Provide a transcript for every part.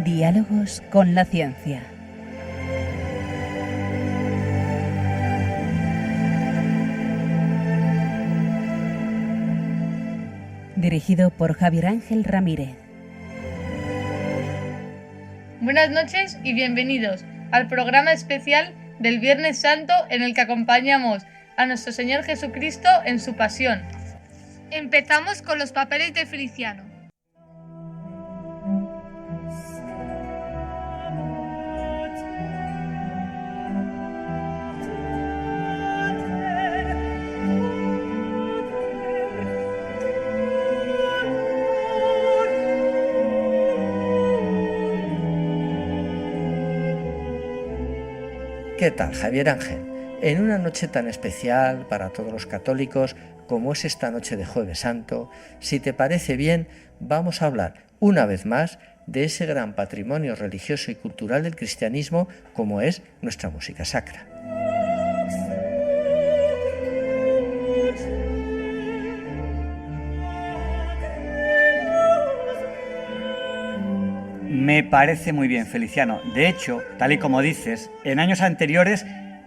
Diálogos con la ciencia. Dirigido por Javier Ángel Ramírez. Buenas noches y bienvenidos al programa especial del Viernes Santo en el que acompañamos a nuestro Señor Jesucristo en su pasión. Empezamos con los papeles de Feliciano. ¿Qué tal, Javier Ángel? En una noche tan especial para todos los católicos como es esta noche de Jueves Santo, si te parece bien, vamos a hablar una vez más de ese gran patrimonio religioso y cultural del cristianismo como es nuestra música sacra. Me parece muy bien, Feliciano. De hecho, tal y como dices, en años anteriores,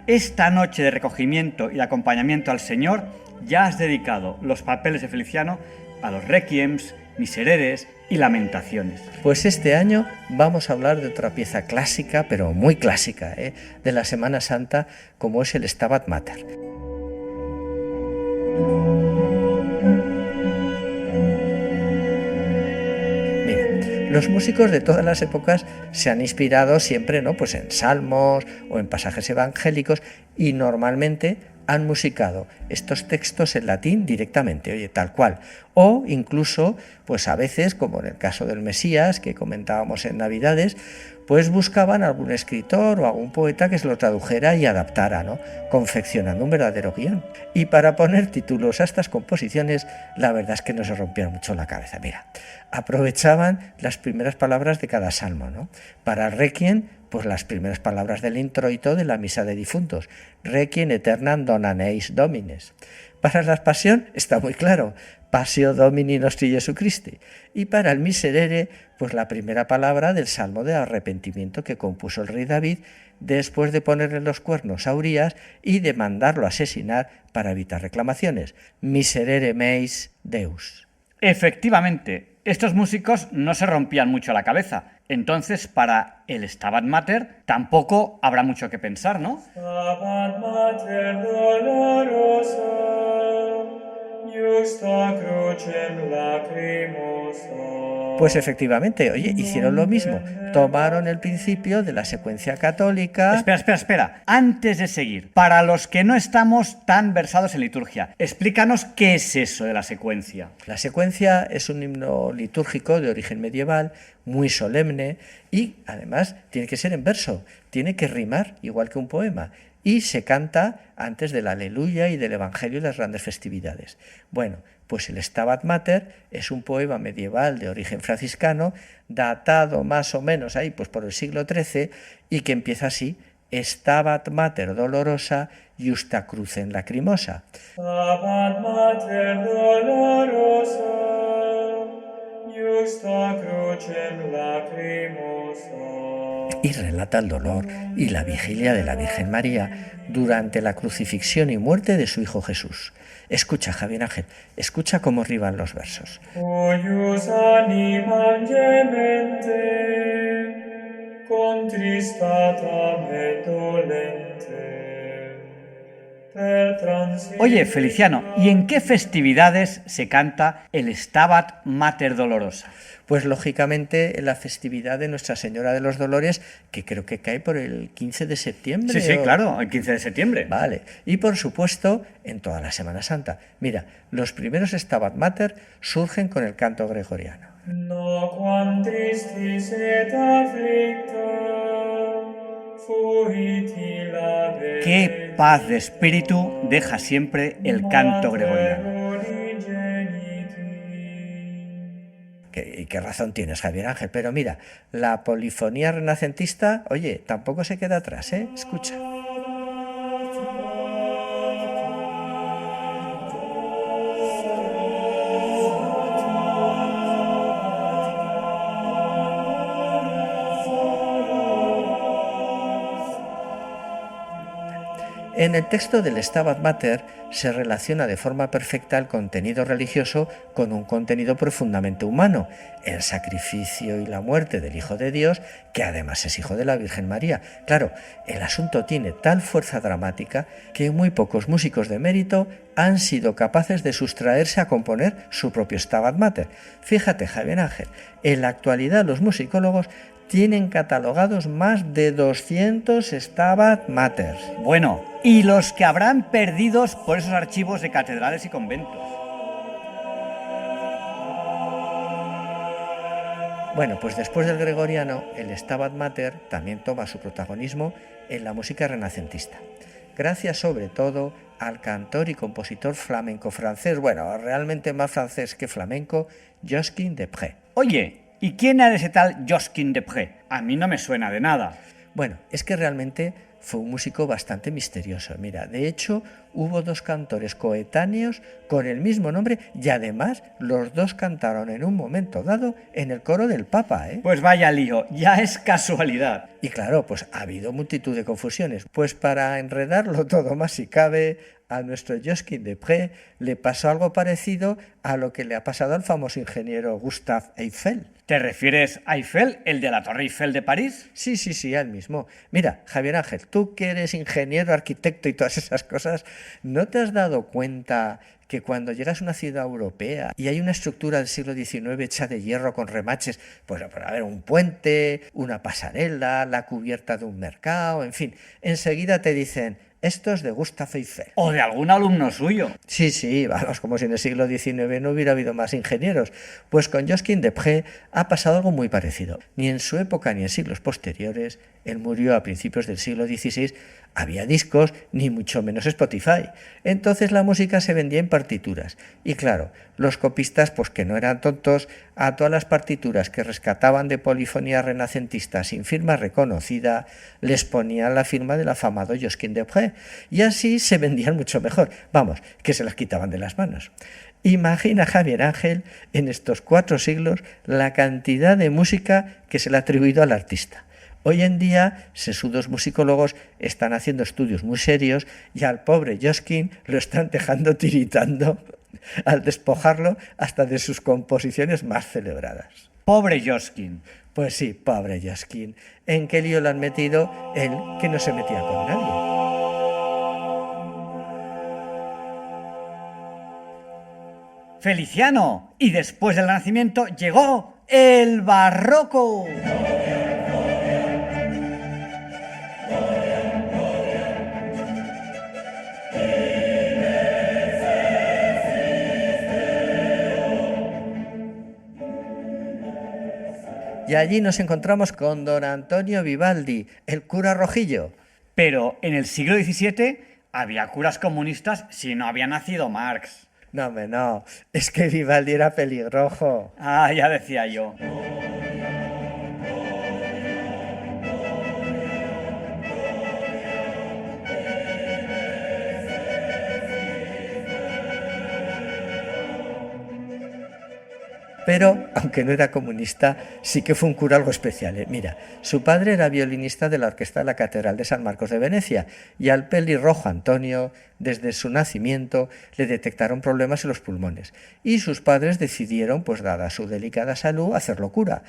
esta noche de recogimiento y de acompañamiento al Señor, ya has dedicado los papeles de Feliciano a los requiems, misereres y lamentaciones. Pues este año vamos a hablar de otra pieza clásica, pero muy clásica, de la Semana Santa, como es el Stabat Mater. Los músicos de todas las épocas se han inspirado siempre, ¿no?, pues en salmos o en pasajes evangélicos y normalmente han musicado estos textos en latín directamente, oye, tal cual. O incluso, pues a veces, como en el caso del Mesías, que comentábamos en Navidades, pues buscaban algún escritor o algún poeta que se lo tradujera y adaptara, ¿no?, confeccionando un verdadero guión. Y para poner títulos a estas composiciones, la verdad es que no se rompían mucho la cabeza. Mira, aprovechaban las primeras palabras de cada salmo, ¿no? Para el Requiem, pues las primeras palabras del introito de la Misa de Difuntos, Requiem aeternam dona eis Domines. Para la Pasión está muy claro, Passio Domini Nostri Jesucristi. Y para el Miserere, pues la primera palabra del Salmo de arrepentimiento que compuso el rey David después de ponerle los cuernos a Urías y de mandarlo a asesinar para evitar reclamaciones. Miserere meis Deus. Efectivamente, estos músicos no se rompían mucho la cabeza. Entonces, para el Stabat Mater tampoco habrá mucho que pensar, ¿no? Stabat Mater dolorosa, justa crucem lacrimosa. Pues efectivamente, oye, hicieron lo mismo. Tomaron el principio de la secuencia católica. Espera. Antes de seguir, para los que no estamos tan versados en liturgia, explícanos qué es eso de la secuencia. La secuencia es un himno litúrgico de origen medieval, muy solemne y además tiene que ser en verso, tiene que rimar igual que un poema y se canta antes del Aleluya y del Evangelio y las grandes festividades. Bueno, pues el Stabat Mater es un poema medieval de origen franciscano, datado más o menos ahí pues por el siglo XIII y que empieza así: Stabat Mater dolorosa, justa crucem lacrimosa. Stabat Mater dolorosa, justa crucem lacrimosa. Y relata el dolor y la vigilia de la Virgen María durante la crucifixión y muerte de su Hijo Jesús. Escucha, Javier Ángel, escucha cómo riman los versos. Cuius animam gemente, contristatam et dolente. Oye, Feliciano, ¿y en qué festividades se canta el Stabat Mater Dolorosa? Pues lógicamente en la festividad de Nuestra Señora de los Dolores, que creo que cae por el 15 de septiembre. Sí, claro, el 15 de septiembre. Vale, y por supuesto en toda la Semana Santa. Mira, los primeros Stabat Mater surgen con el canto gregoriano. Noquam tristis et afflicta fuit labere. Qué paz de espíritu deja siempre el canto gregoriano. y qué razón tienes, Javier Ángel, pero mira, la polifonía renacentista, oye, tampoco se queda atrás, ¿eh? Escucha. En el texto del Stabat Mater se relaciona de forma perfecta el contenido religioso con un contenido profundamente humano, el sacrificio y la muerte del Hijo de Dios, que además es hijo de la Virgen María. Claro, el asunto tiene tal fuerza dramática que muy pocos músicos de mérito han sido capaces de sustraerse a componer su propio Stabat Mater. Fíjate, Javier Ángel, en la actualidad los musicólogos tienen catalogados más de 200 Stabat Mater. Bueno, y los que habrán perdidos por esos archivos de catedrales y conventos. Bueno, pues después del gregoriano, el Stabat Mater también toma su protagonismo en la música renacentista. Gracias sobre todo al cantor y compositor flamenco francés, bueno, realmente más francés que flamenco, Josquin des Prez. Oye, ¿y quién era ese tal Josquin des Prez? A mí no me suena de nada. Bueno, es que realmente fue un músico bastante misterioso. Mira, de hecho, hubo dos cantores coetáneos con el mismo nombre y además los dos cantaron en un momento dado en el coro del Papa, ¿eh? Pues vaya lío, ya es casualidad. Y claro, pues ha habido multitud de confusiones. Pues para enredarlo todo más si cabe, a nuestro Josquin des Prez le pasó algo parecido a lo que le ha pasado al famoso ingeniero Gustave Eiffel. ¿Te refieres a Eiffel, el de la Torre Eiffel de París? Sí, al mismo. Mira, Javier Ángel, tú que eres ingeniero, arquitecto y todas esas cosas, ¿no te has dado cuenta que cuando llegas a una ciudad europea y hay una estructura del siglo XIX hecha de hierro con remaches, pues a ver, un puente, una pasarela, la cubierta de un mercado, en fin, enseguida te dicen: esto es de Gustave Eiffel. O de algún alumno suyo. Sí, vamos, como si en el siglo XIX no hubiera habido más ingenieros. Pues con Josquin des Prez ha pasado algo muy parecido. Ni en su época ni en siglos posteriores, él murió a principios del siglo XVI, había discos, ni mucho menos Spotify. Entonces la música se vendía en partituras. Y claro, los copistas, pues que no eran tontos, a todas las partituras que rescataban de polifonía renacentista sin firma reconocida, les ponían la firma del afamado Josquin des Prez. Y así se vendían mucho mejor. Vamos, que se las quitaban de las manos. Imagina, Javier Ángel, en estos 4 siglos, la cantidad de música que se le ha atribuido al artista. Hoy en día, sesudos musicólogos están haciendo estudios muy serios y al pobre Josquin lo están dejando tiritando al despojarlo hasta de sus composiciones más celebradas. Pobre Josquin. Pues sí, pobre Josquin. ¿En qué lío lo han metido él que no se metía con nadie? Feliciano. Y después del Renacimiento llegó el Barroco. Y allí nos encontramos con don Antonio Vivaldi, el cura rojillo. Pero en el siglo XVII había curas comunistas si no había nacido Marx. No, hombre, no. Es que Vivaldi era pelirrojo. Ah, ya decía yo. Pero, aunque no era comunista, sí que fue un cura algo especial, ¿eh? Mira, su padre era violinista de la orquesta de la Catedral de San Marcos de Venecia y al pelirrojo Antonio, desde su nacimiento, le detectaron problemas en los pulmones y sus padres decidieron, pues dada su delicada salud, hacerlo cura.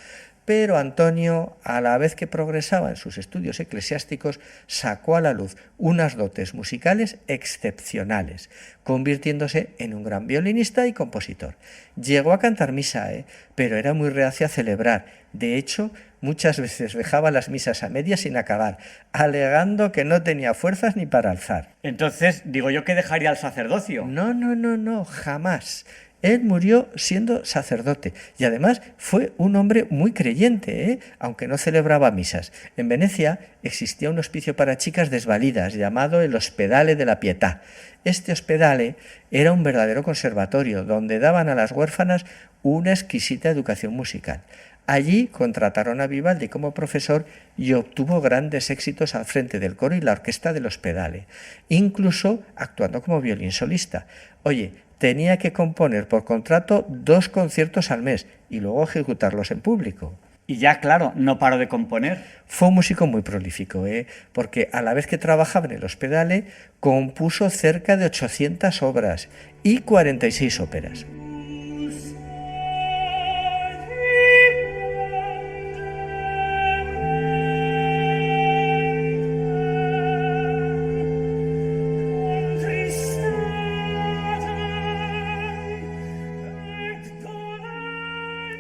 Pero Antonio, a la vez que progresaba en sus estudios eclesiásticos, sacó a la luz unas dotes musicales excepcionales, convirtiéndose en un gran violinista y compositor. Llegó a cantar misa, pero era muy reacio a celebrar. De hecho, muchas veces dejaba las misas a medias sin acabar, alegando que no tenía fuerzas ni para alzar. Entonces, digo yo que dejaría el sacerdocio. No, jamás. Él murió siendo sacerdote y además fue un hombre muy creyente, aunque no celebraba misas. En Venecia existía un hospicio para chicas desvalidas llamado el Ospedale de la Pietà. Este hospedale era un verdadero conservatorio donde daban a las huérfanas una exquisita educación musical. Allí contrataron a Vivaldi como profesor y obtuvo grandes éxitos al frente del coro y la orquesta del Ospedale, incluso actuando como violín solista. Oye, tenía que componer por contrato 2 conciertos al mes y luego ejecutarlos en público. Y ya, claro, no paró de componer. Fue un músico muy prolífico, porque a la vez que trabajaba en el Ospedale, compuso cerca de 800 obras y 46 óperas.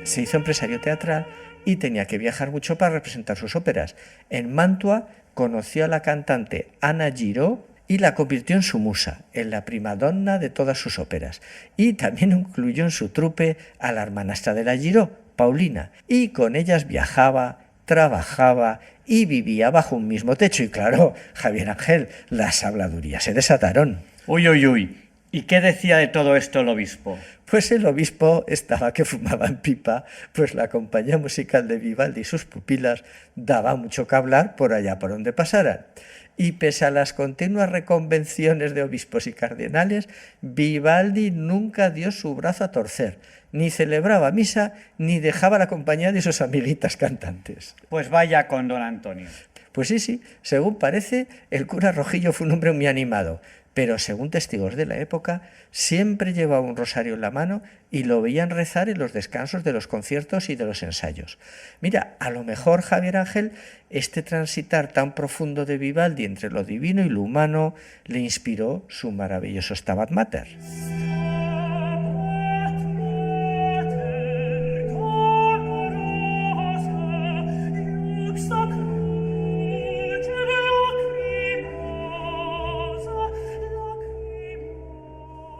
Se hizo empresario teatral y tenía que viajar mucho para representar sus óperas. En Mantua conoció a la cantante Anna Giraud y la convirtió en su musa, en la primadonna de todas sus óperas. Y también incluyó en su trupe a la hermanastra de la Giraud, Paulina, y con ellas viajaba, trabajaba y vivía bajo un mismo techo. Y claro, Javier Ángel, las habladurías se desataron. Uy, uy, uy. ¿Y qué decía de todo esto el obispo? Pues el obispo estaba que fumaba en pipa, pues la compañía musical de Vivaldi y sus pupilas daba mucho que hablar por allá por donde pasaran. Y pese a las continuas reconvenciones de obispos y cardenales, Vivaldi nunca dio su brazo a torcer, ni celebraba misa, ni dejaba la compañía de sus amiguitas cantantes. Pues vaya con don Antonio. Pues sí, según parece, el cura Rojillo fue un hombre muy animado, pero según testigos de la época, siempre llevaba un rosario en la mano y lo veían rezar en los descansos de los conciertos y de los ensayos. Mira, a lo mejor, Javier Ángel, este transitar tan profundo de Vivaldi entre lo divino y lo humano le inspiró su maravilloso Stabat Mater.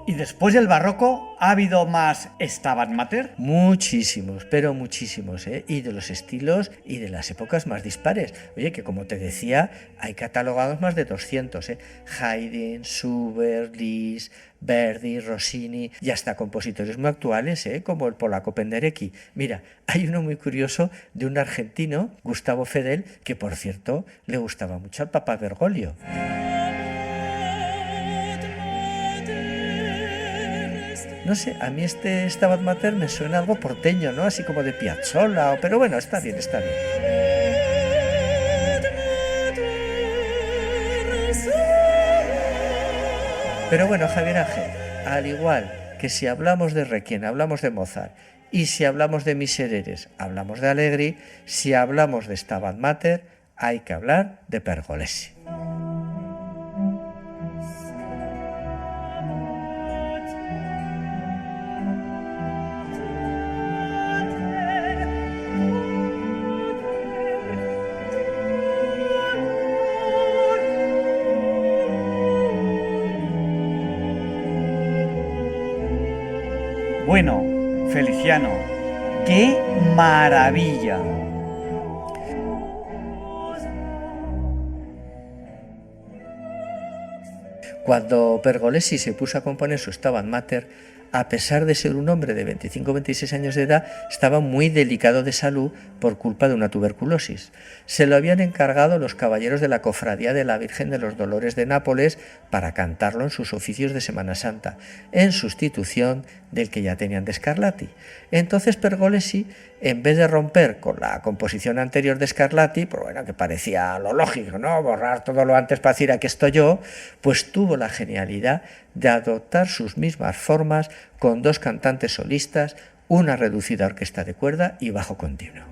¿Y después del barroco ha habido más Stabat Mater? Muchísimos, pero muchísimos, y de los estilos y de las épocas más dispares. Oye, que como te decía, hay catalogados más de 200, Haydn, Schubert, Liszt, Verdi, Rossini y hasta compositores muy actuales, como el polaco Penderecki. Mira, hay uno muy curioso de un argentino, Gustavo Fedel, que por cierto le gustaba mucho al Papa Bergoglio. No sé, a mí este Stabat Mater me suena algo porteño, ¿no? Así como de Piazzolla, pero bueno, está bien, está bien. Pero bueno, Javier Ángel, al igual que si hablamos de Requiem, hablamos de Mozart, y si hablamos de Misereres, hablamos de Allegri, si hablamos de Stabat Mater, hay que hablar de Pergolesi. Bueno, Feliciano, ¡qué maravilla! Cuando Pergolesi se puso a componer su Stabat Mater, a pesar de ser un hombre de 25-26 años de edad, estaba muy delicado de salud por culpa de una tuberculosis. Se lo habían encargado los caballeros de la Cofradía de la Virgen de los Dolores de Nápoles para cantarlo en sus oficios de Semana Santa, en sustitución del que ya tenían de Scarlatti. Entonces Pergolesi, en vez de romper con la composición anterior de Scarlatti, pues bueno, que parecía lo lógico, ¿no? Borrar todo lo antes para decir aquí estoy yo, pues tuvo la genialidad de adoptar sus mismas formas con 2 cantantes solistas, una reducida orquesta de cuerda y bajo continuo.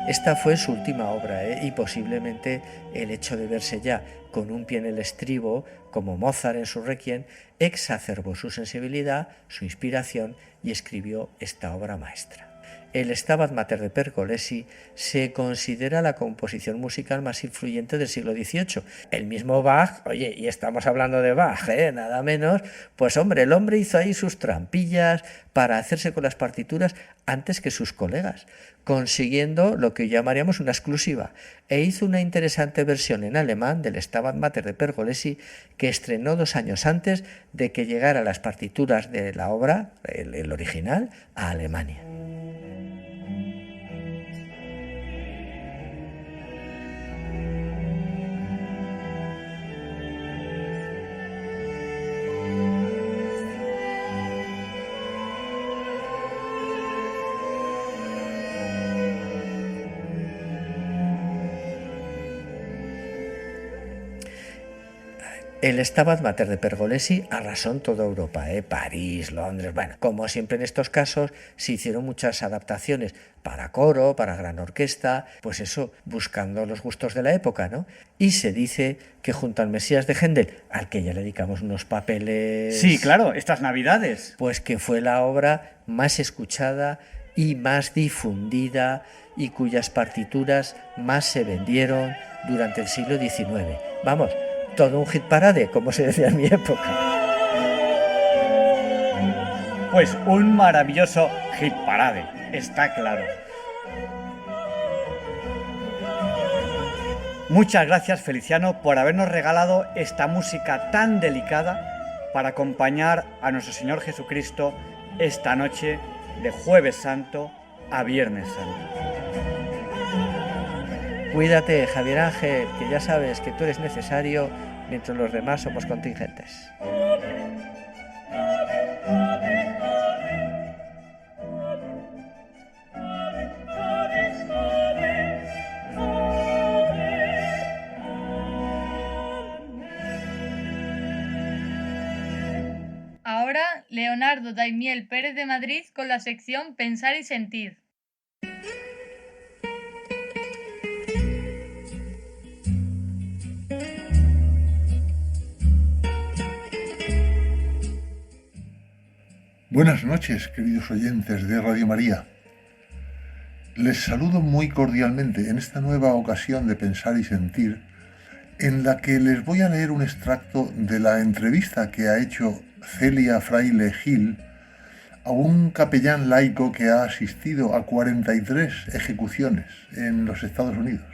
Esta fue su última obra, y posiblemente el hecho de verse ya con un pie en el estribo, como Mozart en su Requiem, exacerbó su sensibilidad, su inspiración y escribió esta obra maestra. El Stabat Mater de Pergolesi se considera la composición musical más influyente del siglo XVIII. El mismo Bach, oye, y estamos hablando de Bach, nada menos, pues hombre, el hombre hizo ahí sus trampillas para hacerse con las partituras antes que sus colegas, consiguiendo lo que llamaríamos una exclusiva, e hizo una interesante versión en alemán del Stabat Mater de Pergolesi que estrenó 2 años antes de que llegara las partituras de la obra, el original, a Alemania. El Stabat Mater de Pergolesi arrasó en toda Europa, París, Londres, bueno, como siempre en estos casos se hicieron muchas adaptaciones para coro, para gran orquesta, pues eso, buscando los gustos de la época, ¿no? Y se dice que junto al Mesías de Händel, al que ya le dedicamos unos papeles... Sí, claro, estas Navidades. Pues que fue la obra más escuchada y más difundida y cuyas partituras más se vendieron durante el siglo XIX. Vamos, todo un hit parade, como se decía en mi época. Pues un maravilloso hit parade, está claro. Muchas gracias, Feliciano, por habernos regalado esta música tan delicada para acompañar a nuestro Señor Jesucristo esta noche de Jueves Santo a Viernes Santo. Cuídate, Javier Ángel, que ya sabes que tú eres necesario mientras los demás somos contingentes. Ahora, Leonardo Daimiel Pérez de Madrid con la sección Pensar y Sentir. Buenas noches, queridos oyentes de Radio María. Les saludo muy cordialmente en esta nueva ocasión de Pensar y Sentir, en la que les voy a leer un extracto de la entrevista que ha hecho Celia Fraile Gil a un capellán laico que ha asistido a 43 ejecuciones en los Estados Unidos.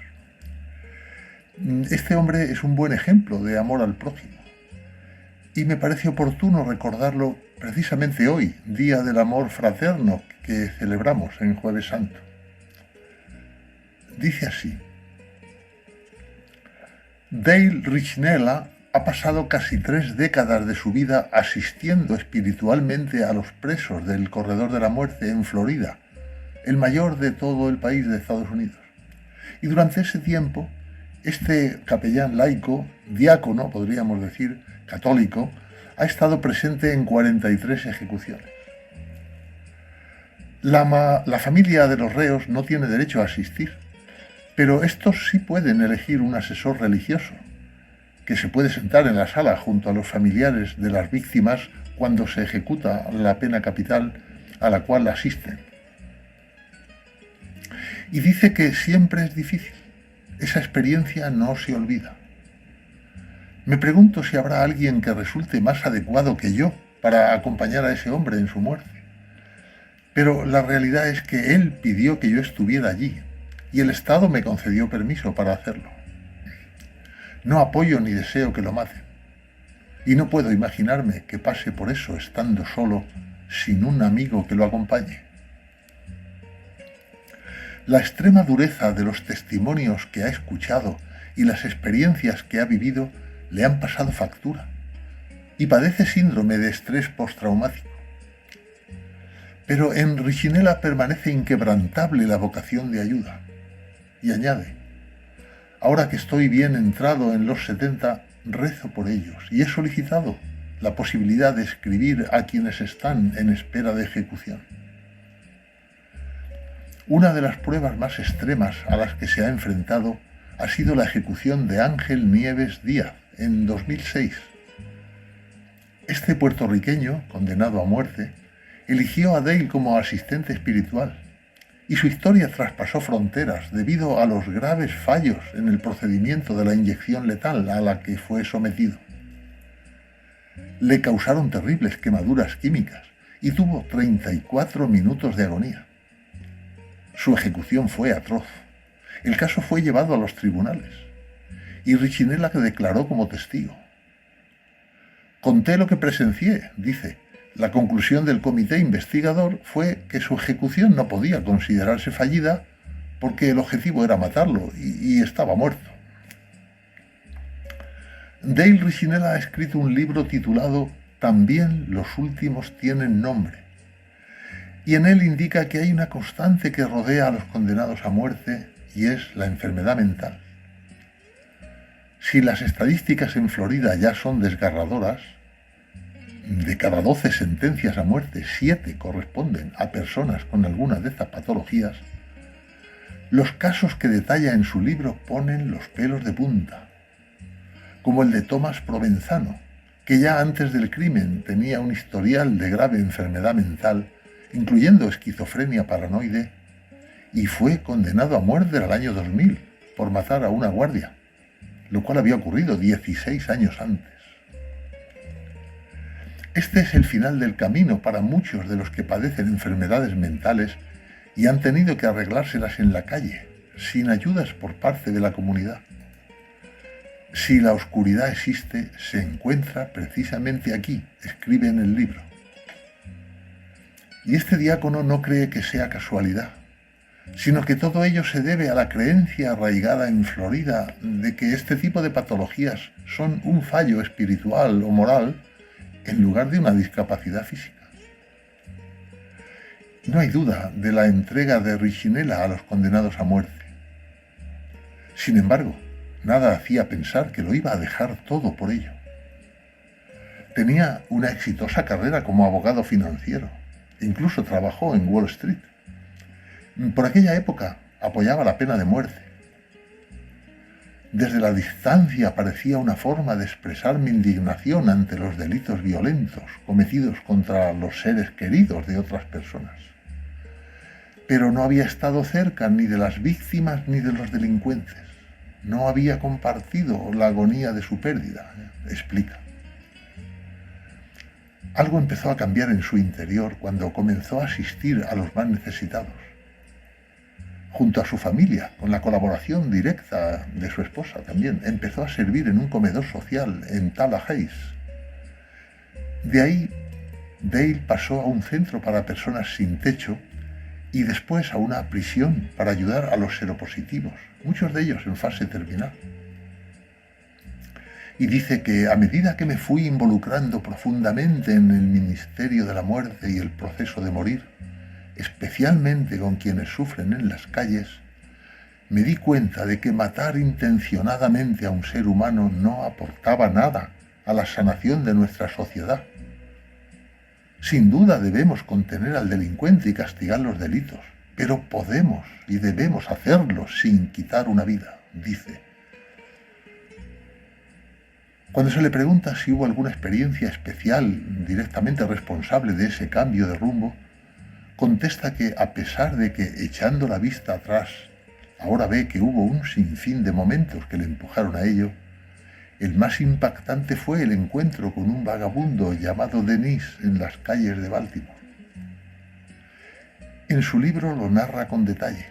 Este hombre es un buen ejemplo de amor al prójimo y me parece oportuno recordarlo precisamente hoy, Día del Amor Fraterno, que celebramos en Jueves Santo. Dice así: Dale Richnella ha pasado casi 3 décadas de su vida asistiendo espiritualmente a los presos del Corredor de la Muerte en Florida, el mayor de todo el país de Estados Unidos. Y durante ese tiempo, este capellán laico, diácono, podríamos decir, católico, ha estado presente en 43 ejecuciones. La familia de los reos no tiene derecho a asistir, pero estos sí pueden elegir un asesor religioso, que se puede sentar en la sala junto a los familiares de las víctimas cuando se ejecuta la pena capital a la cual asisten. Y dice que siempre es difícil, esa experiencia no se olvida. Me pregunto si habrá alguien que resulte más adecuado que yo para acompañar a ese hombre en su muerte. Pero la realidad es que él pidió que yo estuviera allí y el Estado me concedió permiso para hacerlo. No apoyo ni deseo que lo maten. Y no puedo imaginarme que pase por eso estando solo, sin un amigo que lo acompañe. La extrema dureza de los testimonios que ha escuchado y las experiencias que ha vivido le han pasado factura y padece síndrome de estrés postraumático. Pero en Richinella permanece inquebrantable la vocación de ayuda. Y añade: ahora que estoy bien entrado en los 70, rezo por ellos y he solicitado la posibilidad de escribir a quienes están en espera de ejecución. Una de las pruebas más extremas a las que se ha enfrentado ha sido la ejecución de Ángel Nieves Díaz en 2006. Este puertorriqueño, condenado a muerte, eligió a Dale como asistente espiritual y su historia traspasó fronteras debido a los graves fallos en el procedimiento de la inyección letal a la que fue sometido. Le causaron terribles quemaduras químicas y tuvo 34 minutos de agonía. Su ejecución fue atroz. El caso fue llevado a los tribunales y Riccinella declaró como testigo. Conté lo que presencié, dice. La conclusión del comité investigador fue que su ejecución no podía considerarse fallida porque el objetivo era matarlo y estaba muerto. Dale Riccinella ha escrito un libro titulado También los últimos tienen nombre, y en él indica que hay una constante que rodea a los condenados a muerte y es la enfermedad mental. Si las estadísticas en Florida ya son desgarradoras, de cada 12 sentencias a muerte, 7 corresponden a personas con alguna de estas patologías, los casos que detalla en su libro ponen los pelos de punta, como el de Tomás Provenzano, que ya antes del crimen tenía un historial de grave enfermedad mental, incluyendo esquizofrenia paranoide, y fue condenado a muerte en el año 2000 por matar a una guardia, lo cual había ocurrido 16 años antes. Este es el final del camino para muchos de los que padecen enfermedades mentales y han tenido que arreglárselas en la calle, sin ayudas por parte de la comunidad. Si la oscuridad existe, se encuentra precisamente aquí, escribe en el libro. Y este diácono no cree que sea casualidad, sino que todo ello se debe a la creencia arraigada en Florida de que este tipo de patologías son un fallo espiritual o moral en lugar de una discapacidad física. No hay duda de la entrega de Riccinella a los condenados a muerte. Sin embargo, nada hacía pensar que lo iba a dejar todo por ello. Tenía una exitosa carrera como abogado financiero. Incluso trabajó en Wall Street. Por aquella época apoyaba la pena de muerte. Desde la distancia parecía una forma de expresar mi indignación ante los delitos violentos cometidos contra los seres queridos de otras personas. Pero no había estado cerca ni de las víctimas ni de los delincuentes. No había compartido la agonía de su pérdida, explica. Algo empezó a cambiar en su interior cuando comenzó a asistir a los más necesitados. Junto a su familia, con la colaboración directa de su esposa también, empezó a servir en un comedor social en Tallahassee. De ahí, Dale pasó a un centro para personas sin techo y después a una prisión para ayudar a los seropositivos, muchos de ellos en fase terminal. Y dice que a medida que me fui involucrando profundamente en el ministerio de la muerte y el proceso de morir, especialmente con quienes sufren en las calles, me di cuenta de que matar intencionadamente a un ser humano no aportaba nada a la sanación de nuestra sociedad. Sin duda debemos contener al delincuente y castigar los delitos, pero podemos y debemos hacerlo sin quitar una vida, dice. Cuando se le pregunta si hubo alguna experiencia especial directamente responsable de ese cambio de rumbo, contesta que a pesar de que, echando la vista atrás, ahora ve que hubo un sinfín de momentos que le empujaron a ello, el más impactante fue el encuentro con un vagabundo llamado Dennis en las calles de Baltimore. En su libro lo narra con detalle.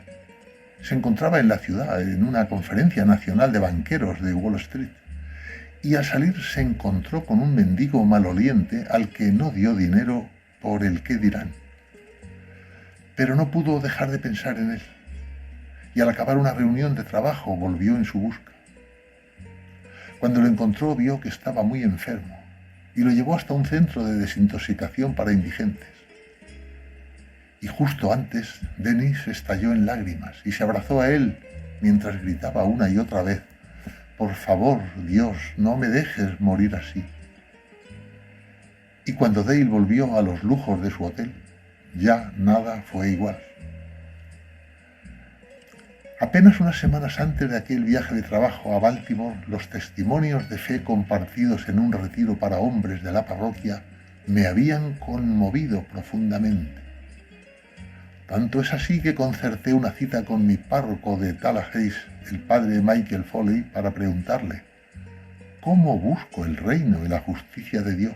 Se encontraba en la ciudad en una conferencia nacional de banqueros de Wall Street y al salir se encontró con un mendigo maloliente al que no dio dinero por el qué dirán. Pero no pudo dejar de pensar en él, y al acabar una reunión de trabajo volvió en su busca. Cuando lo encontró vio que estaba muy enfermo, y lo llevó hasta un centro de desintoxicación para indigentes. Y justo antes, Dennis estalló en lágrimas y se abrazó a él mientras gritaba una y otra vez: «Por favor, Dios, no me dejes morir así». Y cuando Dale volvió a los lujos de su hotel, ya nada fue igual. Apenas unas semanas antes de aquel viaje de trabajo a Baltimore, los testimonios de fe compartidos en un retiro para hombres de la parroquia me habían conmovido profundamente. Tanto es así que concerté una cita con mi párroco de Tallahassee, el padre Michael Foley, para preguntarle: ¿cómo busco el reino y la justicia de Dios?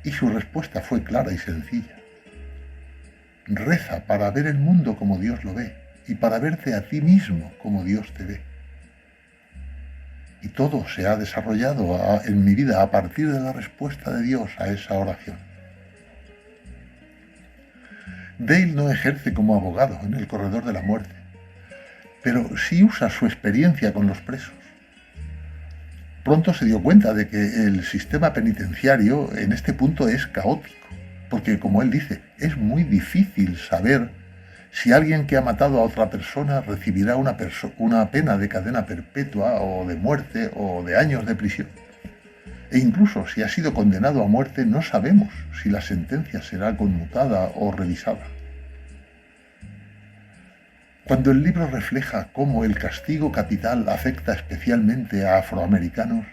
Y su respuesta fue clara y sencilla: reza para ver el mundo como Dios lo ve y para verte a ti mismo como Dios te ve. Y todo se ha desarrollado en mi vida a partir de la respuesta de Dios a esa oración. Dale no ejerce como abogado en el corredor de la muerte, pero sí usa su experiencia con los presos. Pronto se dio cuenta de que el sistema penitenciario en este punto es caótico, porque, como él dice, es muy difícil saber si alguien que ha matado a otra persona recibirá una pena de cadena perpetua o de muerte o de años de prisión. E incluso si ha sido condenado a muerte, no sabemos si la sentencia será conmutada o revisada. Cuando el libro refleja cómo el castigo capital afecta especialmente a afroamericanos,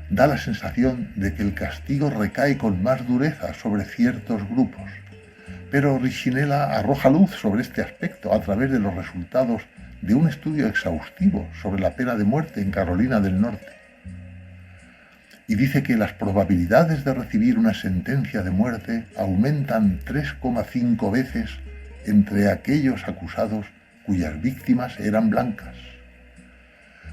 da la sensación de que el castigo recae con más dureza sobre ciertos grupos. Pero Riccinella arroja luz sobre este aspecto a través de los resultados de un estudio exhaustivo sobre la pena de muerte en Carolina del Norte. Y dice que las probabilidades de recibir una sentencia de muerte aumentan 3,5 veces entre aquellos acusados cuyas víctimas eran blancas.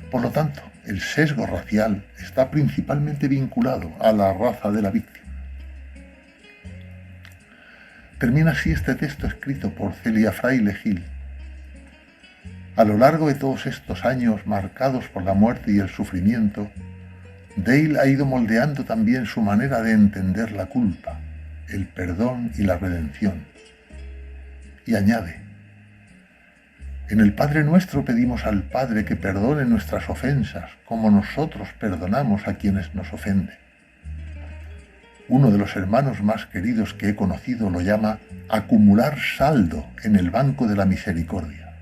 Por lo tanto, el sesgo racial está principalmente vinculado a la raza de la víctima. Termina así este texto escrito por Celia Fraile Gil. A lo largo de todos estos años marcados por la muerte y el sufrimiento, Dale ha ido moldeando también su manera de entender la culpa, el perdón y la redención. Y añade: en el Padre Nuestro pedimos al Padre que perdone nuestras ofensas, como nosotros perdonamos a quienes nos ofenden. Uno de los hermanos más queridos que he conocido lo llama acumular saldo en el banco de la misericordia.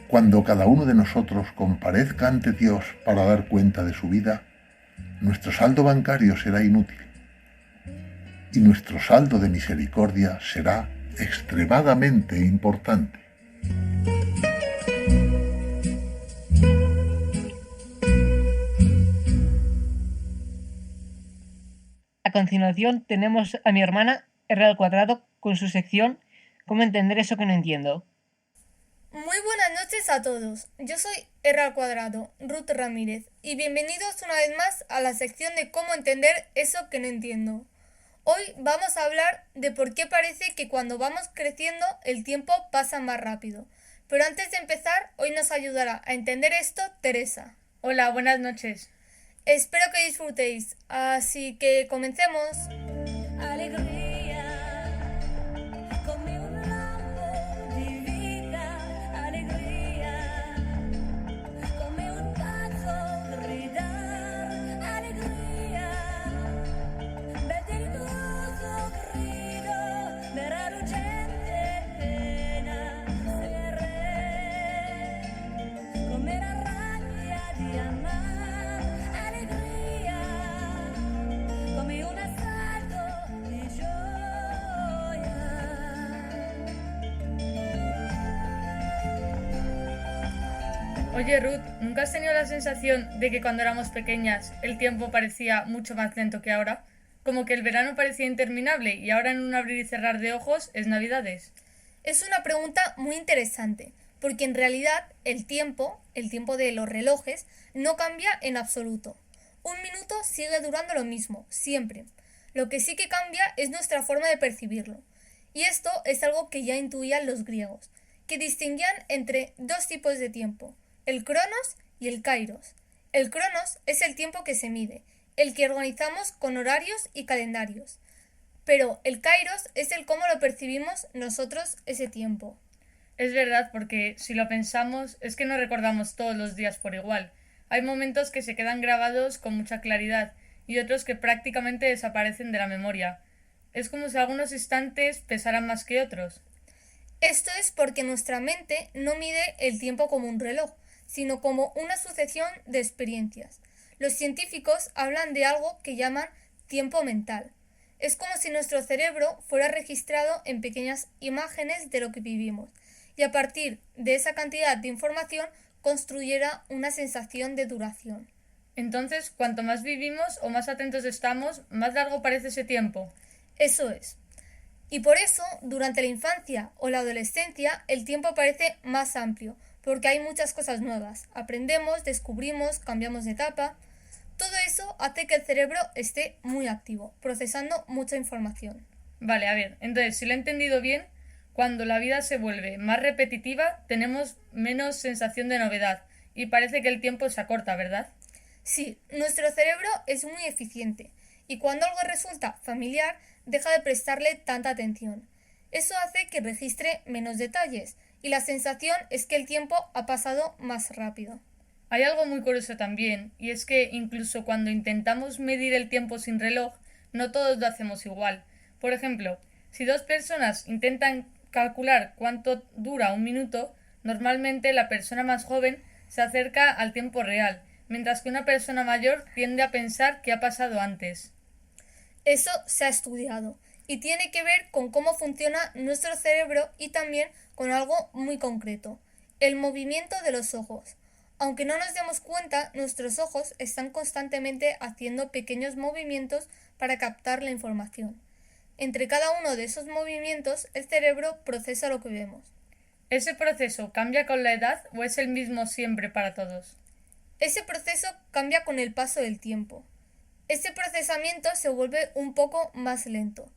Cuando cada uno de nosotros comparezca ante Dios para dar cuenta de su vida, nuestro saldo bancario será inútil y nuestro saldo de misericordia será extremadamente importante. A continuación tenemos a mi hermana R² con su sección ¿Cómo entender eso que no entiendo? Muy buenas noches a todos, yo soy R², Ruth Ramírez, y bienvenidos una vez más a la sección de cómo entender eso que no entiendo. Hoy vamos a hablar de por qué parece que cuando vamos creciendo el tiempo pasa más rápido. Pero antes de empezar, hoy nos ayudará a entender esto Teresa. Hola, buenas noches. Espero que disfrutéis, así que comencemos. Alegría, come un lampo di vita, alegría, come un pazzo gridar, alegría, vedi il tuo grido, vera lucente pena, se re, come la rabbia di amar, alegría, come un assalto di gioia. Oye Ruth, ¿nunca has tenido la sensación de que cuando éramos pequeñas el tiempo parecía mucho más lento que ahora? Como que el verano parecía interminable y ahora en un abrir y cerrar de ojos es Navidades. Es una pregunta muy interesante, porque en realidad el tiempo de los relojes, no cambia en absoluto. Un minuto sigue durando lo mismo, siempre. Lo que sí que cambia es nuestra forma de percibirlo. Y esto es algo que ya intuían los griegos, que distinguían entre dos tipos de tiempo, el cronos y el kairos. El cronos es el tiempo que se mide, el que organizamos con horarios y calendarios. Pero el kairos es el cómo lo percibimos nosotros ese tiempo. Es verdad, porque si lo pensamos es que no recordamos todos los días por igual. Hay momentos que se quedan grabados con mucha claridad y otros que prácticamente desaparecen de la memoria. Es como si algunos instantes pesaran más que otros. Esto es porque nuestra mente no mide el tiempo como un reloj, sino como una sucesión de experiencias. Los científicos hablan de algo que llaman tiempo mental. Es como si nuestro cerebro fuera registrado en pequeñas imágenes de lo que vivimos, y a partir de esa cantidad de información construyera una sensación de duración. Entonces, cuanto más vivimos o más atentos estamos, más largo parece ese tiempo. Eso es. Y por eso, durante la infancia o la adolescencia, el tiempo parece más amplio, porque hay muchas cosas nuevas. Aprendemos, descubrimos, cambiamos de etapa. Todo eso hace que el cerebro esté muy activo, procesando mucha información. Vale, a ver, entonces, si lo he entendido bien, cuando la vida se vuelve más repetitiva, tenemos menos sensación de novedad y parece que el tiempo se acorta, ¿verdad? Sí, nuestro cerebro es muy eficiente y cuando algo resulta familiar, deja de prestarle tanta atención. Eso hace que registre menos detalles y la sensación es que el tiempo ha pasado más rápido. Hay algo muy curioso también, y es que incluso cuando intentamos medir el tiempo sin reloj, no todos lo hacemos igual. Por ejemplo, si dos personas intentan calcular cuánto dura un minuto, normalmente la persona más joven se acerca al tiempo real, mientras que una persona mayor tiende a pensar que ha pasado antes. Eso se ha estudiado y tiene que ver con cómo funciona nuestro cerebro y también con algo muy concreto, el movimiento de los ojos. Aunque no nos demos cuenta, nuestros ojos están constantemente haciendo pequeños movimientos para captar la información. Entre cada uno de esos movimientos, el cerebro procesa lo que vemos. ¿Ese proceso cambia con la edad o es el mismo siempre para todos? Ese proceso cambia con el paso del tiempo. Este procesamiento se vuelve un poco más lento.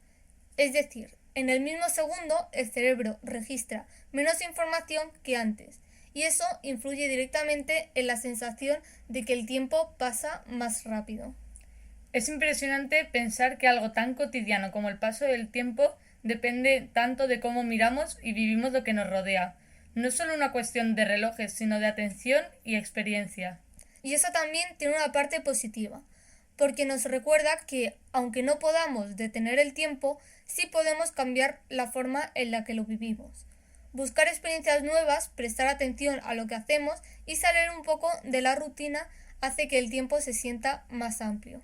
Es decir, en el mismo segundo el cerebro registra menos información que antes y eso influye directamente en la sensación de que el tiempo pasa más rápido. Es impresionante pensar que algo tan cotidiano como el paso del tiempo depende tanto de cómo miramos y vivimos lo que nos rodea. No es solo una cuestión de relojes, sino de atención y experiencia. Y eso también tiene una parte positiva, porque nos recuerda que, aunque no podamos detener el tiempo, sí podemos cambiar la forma en la que lo vivimos. Buscar experiencias nuevas, prestar atención a lo que hacemos y salir un poco de la rutina hace que el tiempo se sienta más amplio.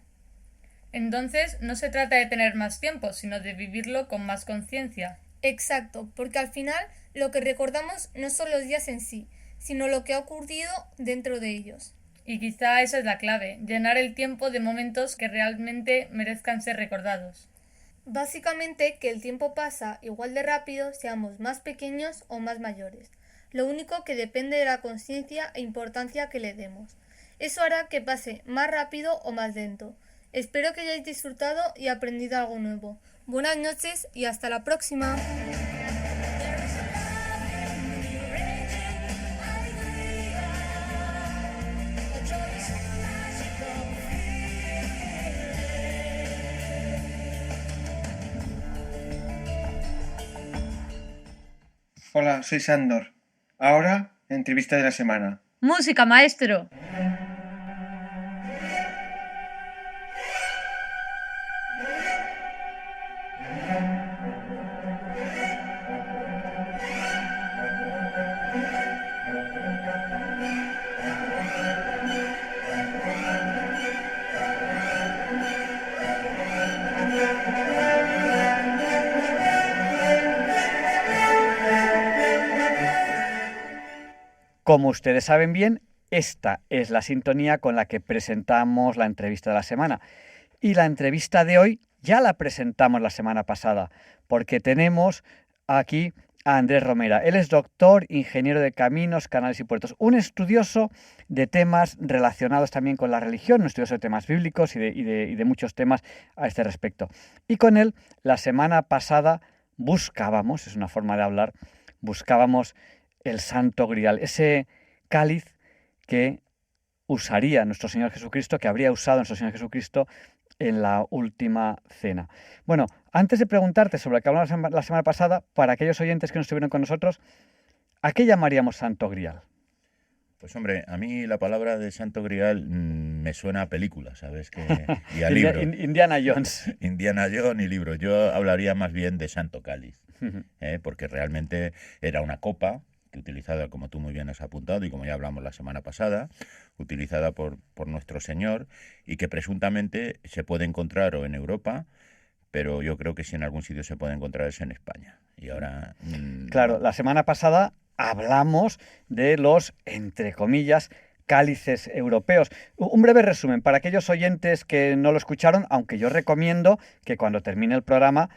Entonces, no se trata de tener más tiempo, sino de vivirlo con más conciencia. Exacto, porque al final lo que recordamos no son los días en sí, sino lo que ha ocurrido dentro de ellos. Y quizá esa es la clave, llenar el tiempo de momentos que realmente merezcan ser recordados. Básicamente que el tiempo pasa igual de rápido seamos más pequeños o más mayores. Lo único que depende de la conciencia e importancia que le demos. Eso hará que pase más rápido o más lento. Espero que hayáis disfrutado y aprendido algo nuevo. Buenas noches y hasta la próxima. Hola, soy Sandor. Ahora, entrevista de la semana. ¡Música, maestro! Como ustedes saben bien, esta es la sintonía con la que presentamos la entrevista de la semana. Y la entrevista de hoy ya la presentamos la semana pasada, porque tenemos aquí a Andrés Romera. Él es doctor, ingeniero de caminos, canales y puertos, un estudioso de temas relacionados también con la religión, un estudioso de temas bíblicos y de muchos temas a este respecto. Y con él, la semana pasada buscábamos, es una forma de hablar, buscábamos el Santo Grial, ese cáliz que usaría nuestro Señor Jesucristo, que habría usado nuestro Señor Jesucristo en la última cena. Bueno, antes de preguntarte sobre lo que hablamos la semana pasada, para aquellos oyentes que no estuvieron con nosotros, ¿a qué llamaríamos Santo Grial? Pues hombre, a mí la palabra de Santo Grial Me suena a película, ¿sabes? Y a libro. Indiana Jones. Indiana Jones y libro. Yo hablaría más bien de Santo Cáliz, porque realmente era una copa que utilizada, como tú muy bien has apuntado y como ya hablamos la semana pasada, utilizada por nuestro Señor y que presuntamente se puede encontrar o en Europa, pero yo creo que si en algún sitio se puede encontrar es en España. Y ahora... Claro, la semana pasada hablamos de los, entre comillas, cálices europeos. Un breve resumen para aquellos oyentes que no lo escucharon, aunque yo recomiendo que cuando termine el programa,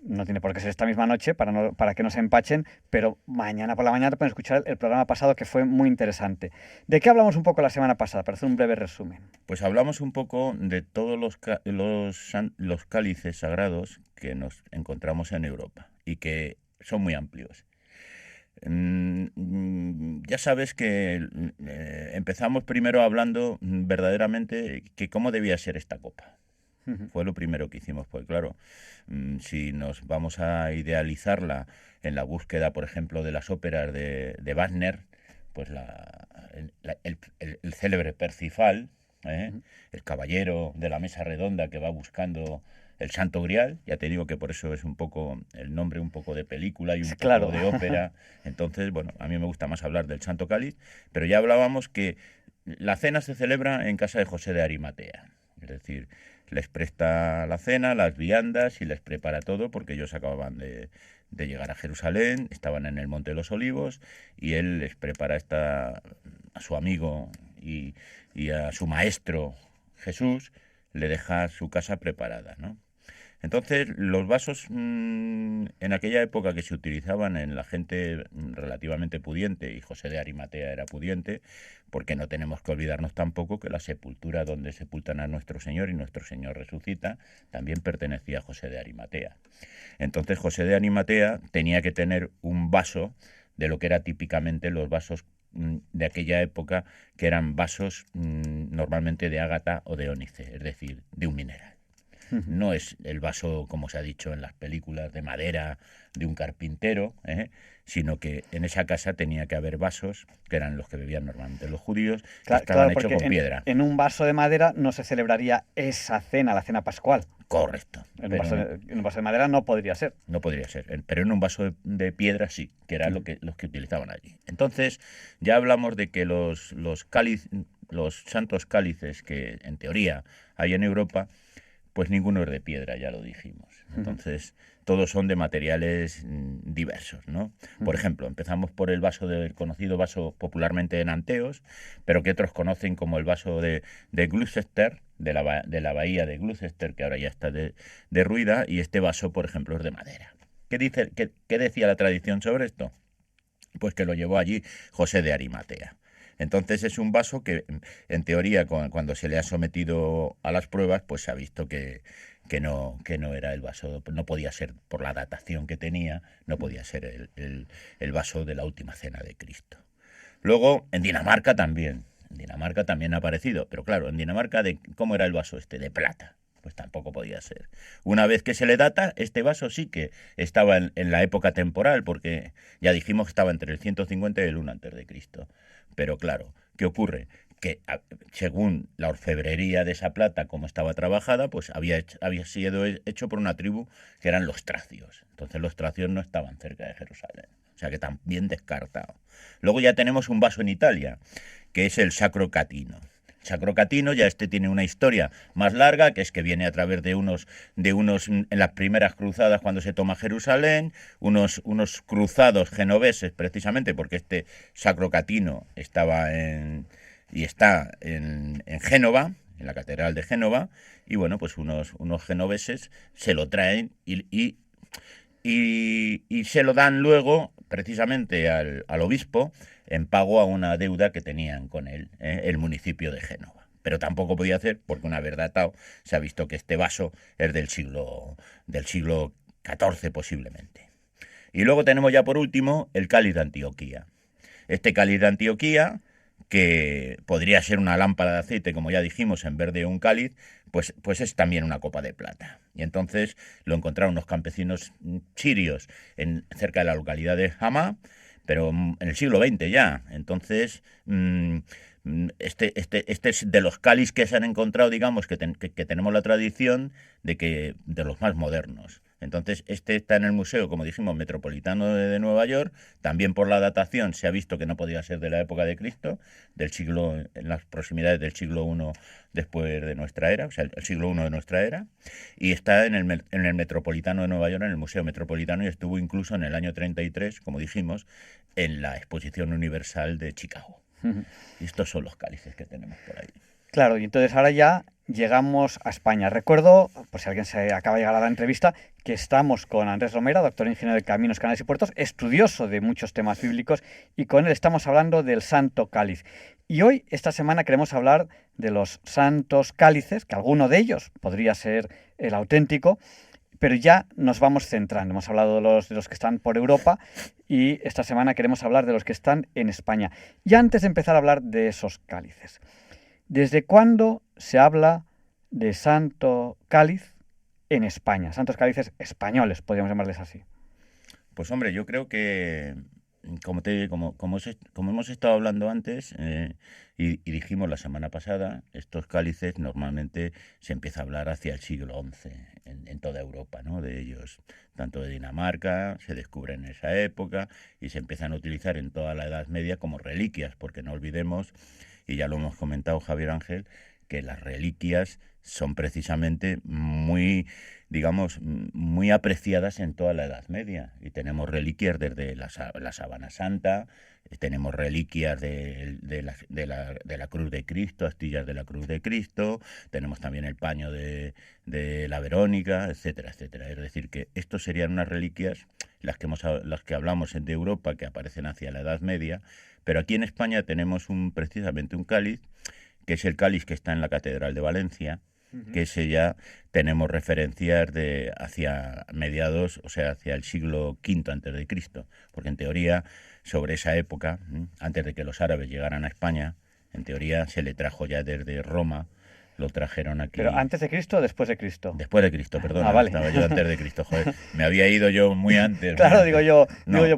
no tiene por qué ser esta misma noche para que no se empachen, pero mañana por la mañana pueden escuchar el programa pasado que fue muy interesante. ¿De qué hablamos un poco la semana pasada? Para hacer un breve resumen. Pues hablamos un poco de todos los cálices sagrados que nos encontramos en Europa y que son muy amplios. Ya sabes que empezamos primero hablando verdaderamente que cómo debía ser esta copa. Fue lo primero que hicimos, pues claro, si nos vamos a idealizarla en la búsqueda, por ejemplo, de las óperas de Wagner, pues el célebre Percifal, el caballero de la mesa redonda que va buscando el Santo Grial, ya te digo que por eso es un poco el nombre un poco de película y un poco de ópera. Entonces, bueno, a mí me gusta más hablar del Santo Cáliz, pero ya hablábamos que la cena se celebra en casa de José de Arimatea, es decir, les presta la cena, las viandas y les prepara todo porque ellos acababan de llegar a Jerusalén, estaban en el Monte de los Olivos y él les prepara a su amigo y a su maestro Jesús, le deja su casa preparada, ¿no? Entonces, los vasos en aquella época que se utilizaban en la gente relativamente pudiente, y José de Arimatea era pudiente, porque no tenemos que olvidarnos tampoco que la sepultura donde sepultan a nuestro Señor y nuestro Señor resucita también pertenecía a José de Arimatea. Entonces, José de Arimatea tenía que tener un vaso de lo que era típicamente los vasos de aquella época, que eran vasos normalmente de ágata o de ónice, es decir, de un mineral. No es el vaso, como se ha dicho en las películas, de madera de un carpintero, sino que en esa casa tenía que haber vasos, que eran los que bebían normalmente los judíos, que estaban hechos con piedra. En un vaso de madera no se celebraría esa cena, la cena pascual. Correcto. En un vaso de madera no podría ser. No podría ser, pero en un vaso de piedra sí, que era los que utilizaban allí. Entonces, ya hablamos de que los santos cálices que en teoría hay en Europa, pues ninguno es de piedra, ya lo dijimos. Entonces, todos son de materiales diversos, ¿no? Por ejemplo, empezamos por el conocido vaso popularmente de Nanteos, pero que otros conocen como el vaso de Gloucester, de la bahía de Gloucester, que ahora ya está derruida, y este vaso, por ejemplo, es de madera. ¿Qué decía la tradición sobre esto? Pues que lo llevó allí José de Arimatea. Entonces es un vaso que, en teoría, cuando se le ha sometido a las pruebas, pues se ha visto que no era el vaso, no podía ser, por la datación que tenía, no podía ser el vaso de la última cena de Cristo. Luego, en Dinamarca también ha aparecido, pero claro, en Dinamarca, ¿cómo era el vaso este? De plata. Pues tampoco podía ser. Una vez que se le data, este vaso sí que estaba en la época temporal, porque ya dijimos que estaba entre el 150 y el 1 antes de Cristo. Pero claro, ¿qué ocurre? Que según la orfebrería de esa plata, como estaba trabajada, pues había sido hecho por una tribu que eran los tracios. Entonces los tracios no estaban cerca de Jerusalén. O sea que también descartado. Luego ya tenemos un vaso en Italia, que es el Sacro Catino. Sacro Catino, ya tiene una historia más larga, que es que viene a través de unos en las primeras cruzadas cuando se toma Jerusalén, unos cruzados genoveses, precisamente porque este Sacro Catino está en Génova, en la catedral de Génova, y bueno, pues unos genoveses se lo traen y se lo dan luego precisamente al obispo en pago a una deuda que tenían con él, el municipio de Génova. Pero tampoco podía hacer, porque una vez datado se ha visto que este vaso es del siglo XIV posiblemente. Y luego tenemos ya por último el cáliz de Antioquía. Este cáliz de Antioquía, que podría ser una lámpara de aceite, como ya dijimos, en vez de un cáliz, pues es también una copa de plata. Y entonces lo encontraron unos campesinos sirios cerca de la localidad de Hamá, pero en el siglo XX ya. Entonces Este es de los cáliz que se han encontrado, digamos, que tenemos la tradición de los más modernos. Entonces, este está en el Museo, como dijimos, Metropolitano de Nueva York. También por la datación se ha visto que no podía ser de la época de Cristo, en las proximidades del siglo I después de nuestra era, o sea, el siglo I de nuestra era. Y está en el Metropolitano de Nueva York, en el Museo Metropolitano, y estuvo incluso en el año 33, como dijimos, en la Exposición Universal de Chicago. Y estos son los cálices que tenemos por ahí. Claro, y entonces ahora ya llegamos a España. Recuerdo, por si alguien se acaba de llegar a la entrevista, que estamos con Andrés Romera, doctor ingeniero de Caminos, Canales y Puertos, estudioso de muchos temas bíblicos, y con él estamos hablando del Santo Cáliz. Y hoy, esta semana, queremos hablar de los santos cálices, que alguno de ellos podría ser el auténtico, pero ya nos vamos centrando. Hemos hablado de los que están por Europa y esta semana queremos hablar de los que están en España. Y antes de empezar a hablar de esos cálices, ¿desde cuándo se habla de santo cáliz en España? Santos cálices españoles, podríamos llamarles así. Pues hombre, yo creo que, como hemos estado hablando antes, y dijimos la semana pasada, estos cálices normalmente se empieza a hablar hacia el siglo XI en toda Europa, ¿no? De ellos, tanto de Dinamarca, se descubren en esa época y se empiezan a utilizar en toda la Edad Media como reliquias, porque no olvidemos, y ya lo hemos comentado Javier Ángel, que las reliquias son precisamente muy, digamos, muy apreciadas en toda la Edad Media. Y tenemos reliquias desde la Sábana Santa, tenemos reliquias de la Cruz de Cristo, astillas de la Cruz de Cristo, tenemos también el paño de la Verónica, etcétera, etcétera. Es decir, que estos serían unas reliquias, las que hablamos de Europa, que aparecen hacia la Edad Media, pero aquí en España tenemos precisamente un cáliz, que es el cáliz que está en la Catedral de Valencia, que ese ya tenemos referencias hacia mediados, o sea, hacia el siglo V antes de Cristo, porque en teoría, sobre esa época, antes de que los árabes llegaran a España, en teoría se le trajo ya desde Roma, lo trajeron aquí. ¿Pero antes de Cristo o después de Cristo? Después de Cristo, perdón. Vale. Estaba yo antes de Cristo, joder. Me había ido yo muy antes. Claro, digo yo,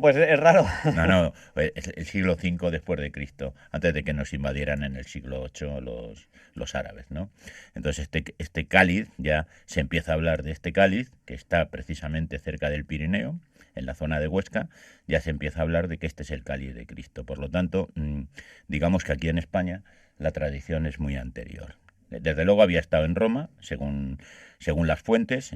pues es raro. No, el siglo V después de Cristo, antes de que nos invadieran en el siglo VIII los árabes, ¿no? Entonces este cáliz, ya se empieza a hablar de este cáliz, que está precisamente cerca del Pirineo, en la zona de Huesca, ya se empieza a hablar de que este es el cáliz de Cristo. Por lo tanto, digamos que aquí en España la tradición es muy anterior. Desde luego había estado en Roma, según las fuentes,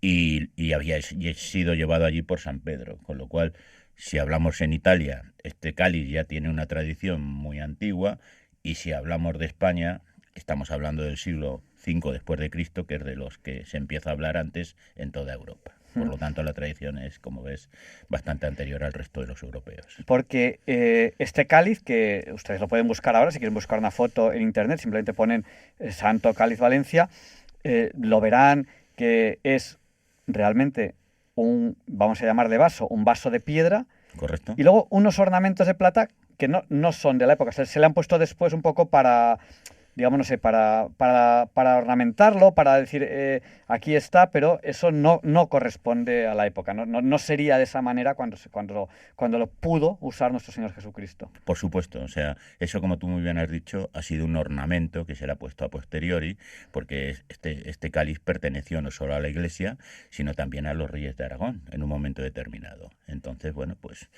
y había sido llevado allí por San Pedro, con lo cual, si hablamos en Italia, este cáliz ya tiene una tradición muy antigua, y si hablamos de España, estamos hablando del siglo V después de Cristo, que es de los que se empieza a hablar antes en toda Europa. Por lo tanto, la tradición es, como ves, bastante anterior al resto de los europeos. Porque este cáliz, que ustedes lo pueden buscar ahora, si quieren buscar una foto en internet, simplemente ponen Santo Cáliz Valencia, lo verán que es realmente vamos a llamarle vaso, un vaso de piedra. Correcto. Y luego unos ornamentos de plata que no son de la época, se le han puesto después un poco para, digamos, no sé, para ornamentarlo, para decir aquí está, pero eso no corresponde a la época, no sería de esa manera cuando lo pudo usar nuestro Señor Jesucristo. Por supuesto, o sea, eso, como tú muy bien has dicho, ha sido un ornamento que se le ha puesto a posteriori, porque este cáliz perteneció no solo a la Iglesia, sino también a los reyes de Aragón en un momento determinado. Entonces, bueno, pues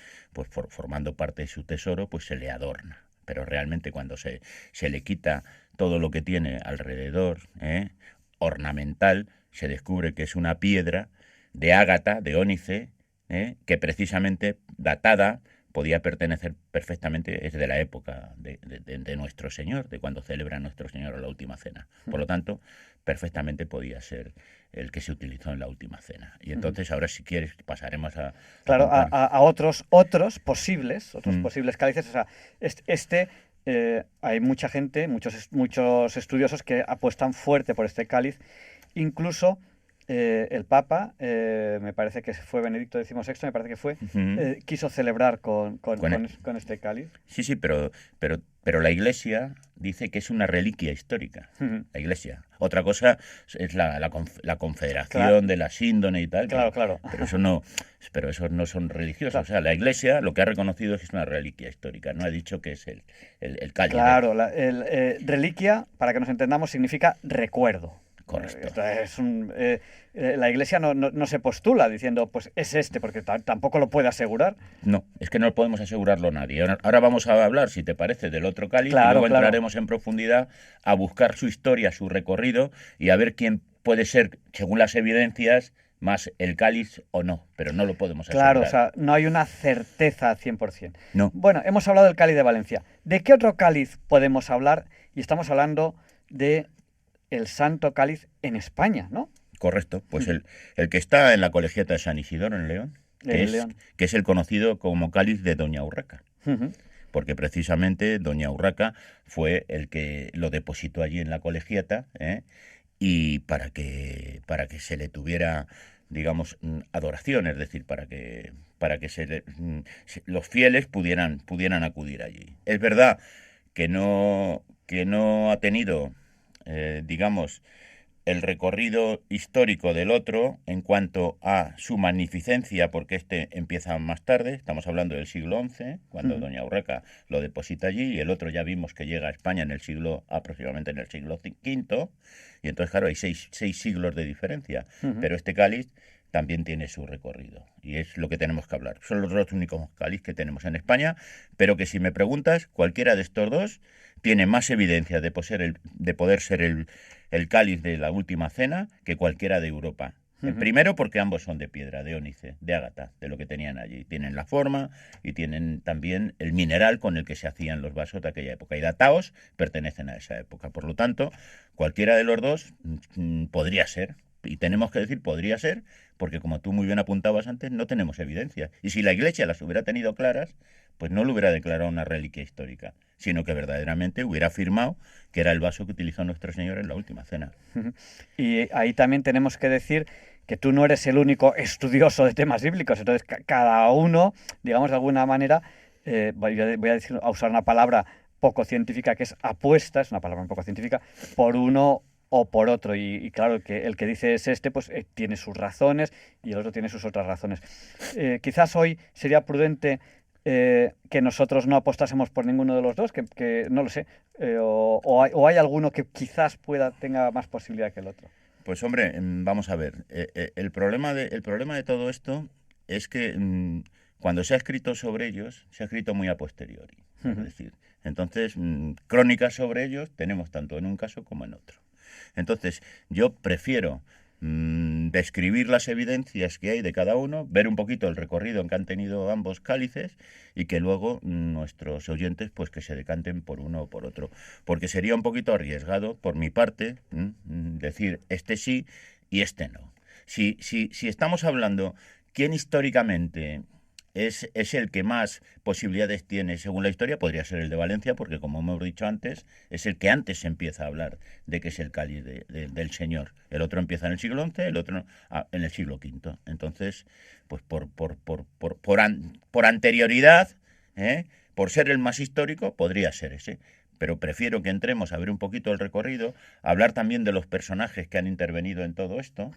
formando parte de su tesoro, pues se le adorna. Pero realmente cuando se le quita todo lo que tiene alrededor, ornamental, se descubre que es una piedra de ágata, de ónice, que precisamente datada podía pertenecer perfectamente, es de la época de nuestro Señor, de cuando celebra nuestro Señor la Última Cena. Por lo tanto, perfectamente podía ser el que se utilizó en la Última Cena. Y entonces, ahora, si quieres, pasaremos a otros posibles cálices. O sea, hay mucha gente, muchos estudiosos que apuestan fuerte por este cáliz. Incluso el Papa, me parece que fue Benedicto XVI, me parece que fue, quiso celebrar con este cáliz. Sí, pero la Iglesia dice que es una reliquia histórica, la Iglesia. Otra cosa es la confederación de la síndone y tal, Claro. pero esos no son religiosos. O sea, la Iglesia lo que ha reconocido es que es una reliquia histórica, no ha dicho que es el cáliz. Claro, reliquia, para que nos entendamos, significa recuerdo. Correcto. La Iglesia no se postula diciendo, pues es porque tampoco lo puede asegurar. No, es que no podemos asegurarlo nadie. Ahora vamos a hablar, si te parece, del otro cáliz, y luego entraremos en profundidad a buscar su historia, su recorrido y a ver quién puede ser, según las evidencias, más el cáliz o no, pero no lo podemos asegurar. Claro, o sea, no hay una certeza al 100%. No. Bueno, hemos hablado del cáliz de Valencia. ¿De qué otro cáliz podemos hablar? Y estamos hablando de el Santo Cáliz en España, ¿no? Correcto, pues el que está en la colegiata de San Isidoro, en León, que es el conocido como cáliz de Doña Urraca. Porque precisamente Doña Urraca fue el que lo depositó allí en la colegiata, y para que se le tuviera, digamos, adoración, es decir, para que los fieles pudieran acudir allí. Es verdad que no ha tenido, digamos, el recorrido histórico del otro en cuanto a su magnificencia, porque este empieza más tarde, estamos hablando del siglo XI, cuando Doña Urraca lo deposita allí, y el otro ya vimos que llega a España aproximadamente en el siglo V, y entonces, claro, hay seis siglos de diferencia, pero este cáliz también tiene su recorrido, y es lo que tenemos que hablar. Son los dos únicos cáliz que tenemos en España, pero que si me preguntas, cualquiera de estos dos tiene más evidencia de poder ser el cáliz de la última cena que cualquiera de Europa. El primero porque ambos son de piedra, de ónice, de ágata, de lo que tenían allí. Tienen la forma y tienen también el mineral con el que se hacían los vasos de aquella época. Y dataos pertenecen a esa época. Por lo tanto, cualquiera de los dos podría ser. Y tenemos que decir podría ser porque, como tú muy bien apuntabas antes, no tenemos evidencia. Y si la Iglesia las hubiera tenido claras, pues no lo hubiera declarado una reliquia histórica, sino que verdaderamente hubiera afirmado que era el vaso que utilizó nuestro Señor en la última cena. Y ahí también tenemos que decir que tú no eres el único estudioso de temas bíblicos, entonces cada uno, digamos de alguna manera, voy a usar una palabra poco científica, que es apuesta, es una palabra un poco científica, por uno o por otro, y claro, el que dice es pues tiene sus razones y el otro tiene sus otras razones. Quizás hoy sería prudente que nosotros no apostásemos por ninguno de los dos, que no lo sé, o hay alguno que quizás tenga más posibilidad que el otro. Pues hombre, vamos a ver, el problema de todo esto es que cuando se ha escrito sobre ellos, se ha escrito muy a posteriori, es decir, entonces crónicas sobre ellos tenemos tanto en un caso como en otro. Entonces, yo prefiero describir las evidencias que hay de cada uno, ver un poquito el recorrido que han tenido ambos cálices y que luego nuestros oyentes pues que se decanten por uno o por otro. Porque sería un poquito arriesgado, por mi parte, decir este sí y este no. Si estamos hablando quién históricamente es el que más posibilidades tiene según la historia, podría ser el de Valencia, porque como hemos dicho antes, es el que antes se empieza a hablar de que es el cáliz del Señor. El otro empieza en el siglo XI, el otro en el siglo V. Entonces, pues por anterioridad, por ser el más histórico, podría ser ese. Pero prefiero que entremos a ver un poquito el recorrido, hablar también de los personajes que han intervenido en todo esto,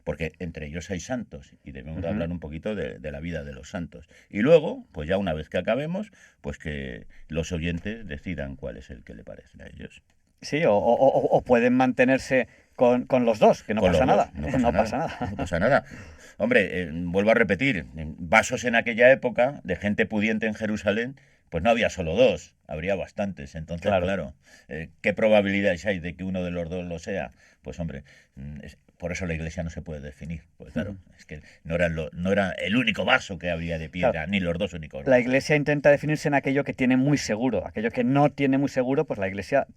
porque entre ellos hay santos y debemos de hablar un poquito de la vida de los santos. Y luego, pues ya una vez que acabemos, pues que los oyentes decidan cuál es el que le parece a ellos. Sí, o pueden mantenerse con los dos, que no pasa nada. No pasa nada. Hombre, vuelvo a repetir, vasos en aquella época de gente pudiente en Jerusalén, pues no había solo dos, habría bastantes. Entonces, claro, ¿qué probabilidades hay de que uno de los dos lo sea? Pues hombre, por eso la Iglesia no se puede definir. Pues claro, es que no era el único vaso que habría de piedra, ni los dos únicos. La Iglesia intenta definirse en aquello que tiene muy seguro. Aquello que no tiene muy seguro, pues la Iglesia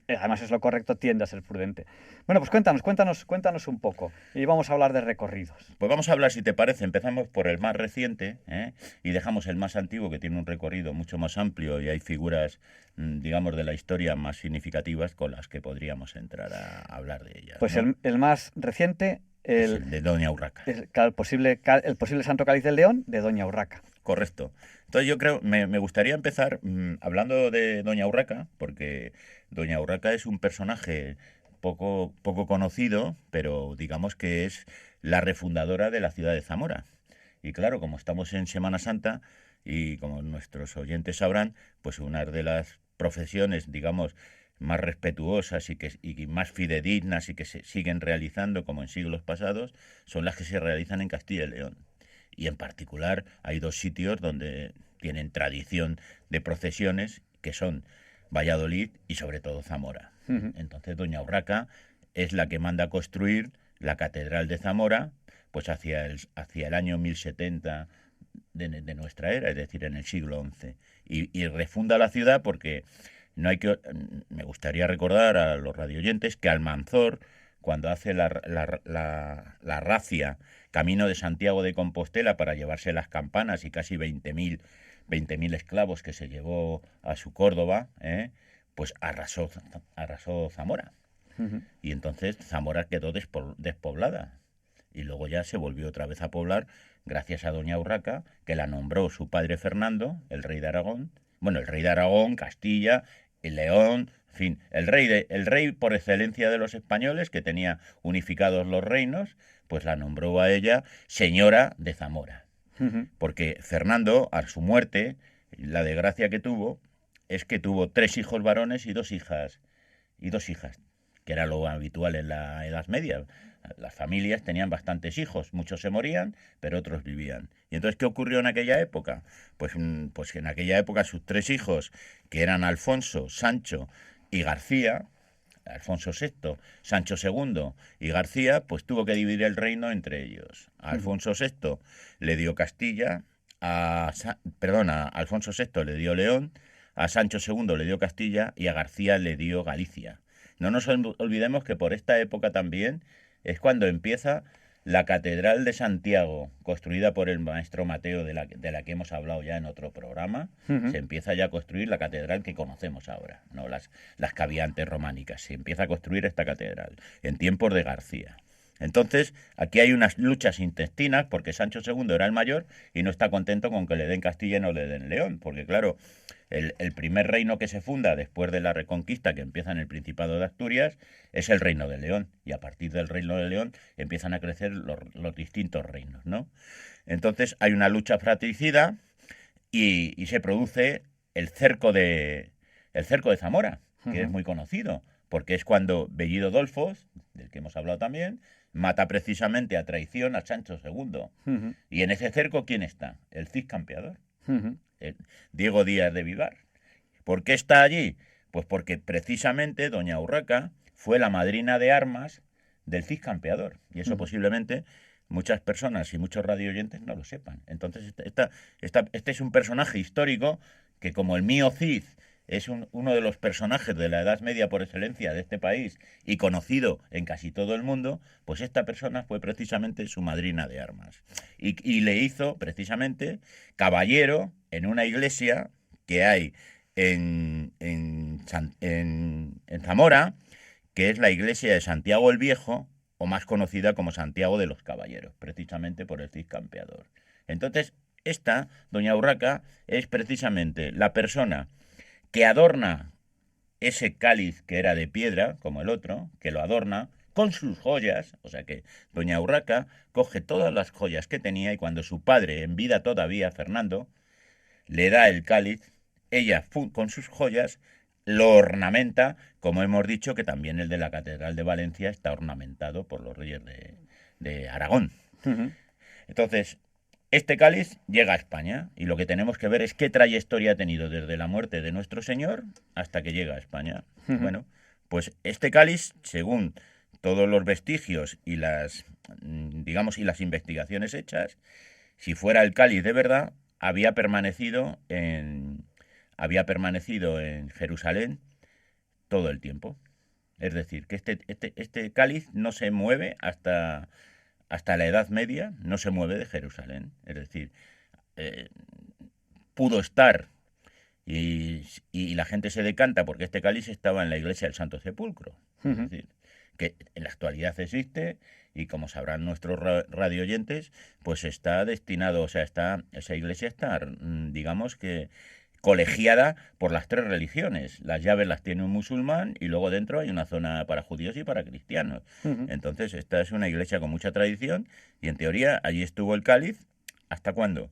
además es lo correcto, tiende a ser prudente. Bueno, pues cuéntanos un poco. Y vamos a hablar de recorridos. Pues vamos a hablar, si te parece, empezamos por el más reciente, ¿eh? Y dejamos el más antiguo, que tiene un recorrido mucho más amplio y hay figuras, digamos, de la historia más significativas con las que podríamos entrar a hablar de ellas. Pues ¿no? el más reciente, Es el de Doña Urraca. el posible Santo Cáliz del León de Doña Urraca. Correcto. Entonces yo creo, me gustaría empezar hablando de Doña Urraca, porque Doña Urraca es un personaje poco conocido, pero digamos que es la refundadora de la ciudad de Zamora. Y claro, como estamos en Semana Santa y como nuestros oyentes sabrán, pues una de las profesiones, digamos, más respetuosas y más fidedignas y que se siguen realizando como en siglos pasados, son las que se realizan en Castilla y León. Y en particular hay dos sitios donde tienen tradición de procesiones, que son Valladolid y sobre todo Zamora. Entonces Doña Urraca es la que manda construir la Catedral de Zamora, pues hacia el año 1070 de nuestra era, es decir, en el siglo XI. Y refunda la ciudad porque me gustaría recordar a los radioyentes que Almanzor, cuando hace la racia camino de Santiago de Compostela para llevarse las campanas y casi 20.000 esclavos que se llevó a su Córdoba, pues arrasó Zamora. Y entonces Zamora quedó despoblada. Y luego ya se volvió otra vez a poblar gracias a Doña Urraca, que la nombró su padre Fernando, el rey de Aragón. Bueno, el rey de Aragón, Castilla, el León, en fin, el rey por excelencia de los españoles, que tenía unificados los reinos, pues la nombró a ella señora de Zamora. Porque Fernando, a su muerte, la desgracia que tuvo es que tuvo 3 hijos varones y 2 hijas, que era lo habitual en la Edad Media. Las familias tenían bastantes hijos, muchos se morían, pero otros vivían. ¿Y entonces qué ocurrió en aquella época? Pues en aquella época sus 3 hijos, que eran Alfonso, Sancho y García, Alfonso VI, Sancho II y García, pues tuvo que dividir el reino entre ellos. A Alfonso VI le dio Castilla, a Alfonso VI le dio León, a Sancho II le dio Castilla y a García le dio Galicia. No nos olvidemos que por esta época también es cuando empieza la Catedral de Santiago, construida por el maestro Mateo, de la que hemos hablado ya en otro programa. Se empieza ya a construir la catedral que conocemos ahora, no las que había antes románicas. Se empieza a construir esta catedral en tiempos de García. Entonces, aquí hay unas luchas intestinas porque Sancho II era el mayor y no está contento con que le den Castilla y no le den León, porque claro, el primer reino que se funda después de la Reconquista, que empieza en el Principado de Asturias, es el Reino de León, y a partir del Reino de León empiezan a crecer los distintos reinos, ¿no? Entonces hay una lucha fratricida y se produce el cerco de Zamora, que es muy conocido, porque es cuando Bellido Dolfos, del que hemos hablado también, mata precisamente a traición a Sancho II. Y en ese cerco, ¿quién está? El Cid Campeador. Diego Díaz de Vivar. ¿Por qué está allí? Pues porque precisamente Doña Urraca fue la madrina de armas del Cid Campeador. Y eso posiblemente muchas personas y muchos radioyentes no lo sepan. Entonces, este es un personaje histórico que, como el mío Cid es uno de los personajes de la Edad Media por excelencia de este país y conocido en casi todo el mundo, pues esta persona fue precisamente su madrina de armas. Y le hizo precisamente caballero en una iglesia que hay en Zamora, que es la iglesia de Santiago el Viejo, o más conocida como Santiago de los Caballeros, precisamente por el Cid Campeador. Entonces, esta, Doña Urraca, es precisamente la persona que adorna ese cáliz que era de piedra, como el otro, que lo adorna con sus joyas. O sea que Doña Urraca coge todas las joyas que tenía y cuando su padre, en vida todavía, Fernando, le da el cáliz, ella con sus joyas lo ornamenta, como hemos dicho que también el de la Catedral de Valencia está ornamentado por los reyes de Aragón. Entonces, este cáliz llega a España y lo que tenemos que ver es qué trayectoria ha tenido desde la muerte de nuestro Señor hasta que llega a España. Bueno, pues este cáliz, según todos los vestigios y las investigaciones hechas, si fuera el cáliz de verdad, había permanecido en Jerusalén todo el tiempo. Es decir, que este cáliz no se mueve hasta la Edad Media, no se mueve de Jerusalén. Es decir, pudo estar y la gente se decanta porque este cáliz estaba en la iglesia del Santo Sepulcro. Es decir, que en la actualidad existe y como sabrán nuestros radio oyentes, pues está destinado, o sea, esa iglesia está, digamos que colegiada por las 3 religiones. Las llaves las tiene un musulmán y luego dentro hay una zona para judíos y para cristianos. Entonces, esta es una iglesia con mucha tradición y en teoría allí estuvo el cáliz. ¿Hasta cuándo?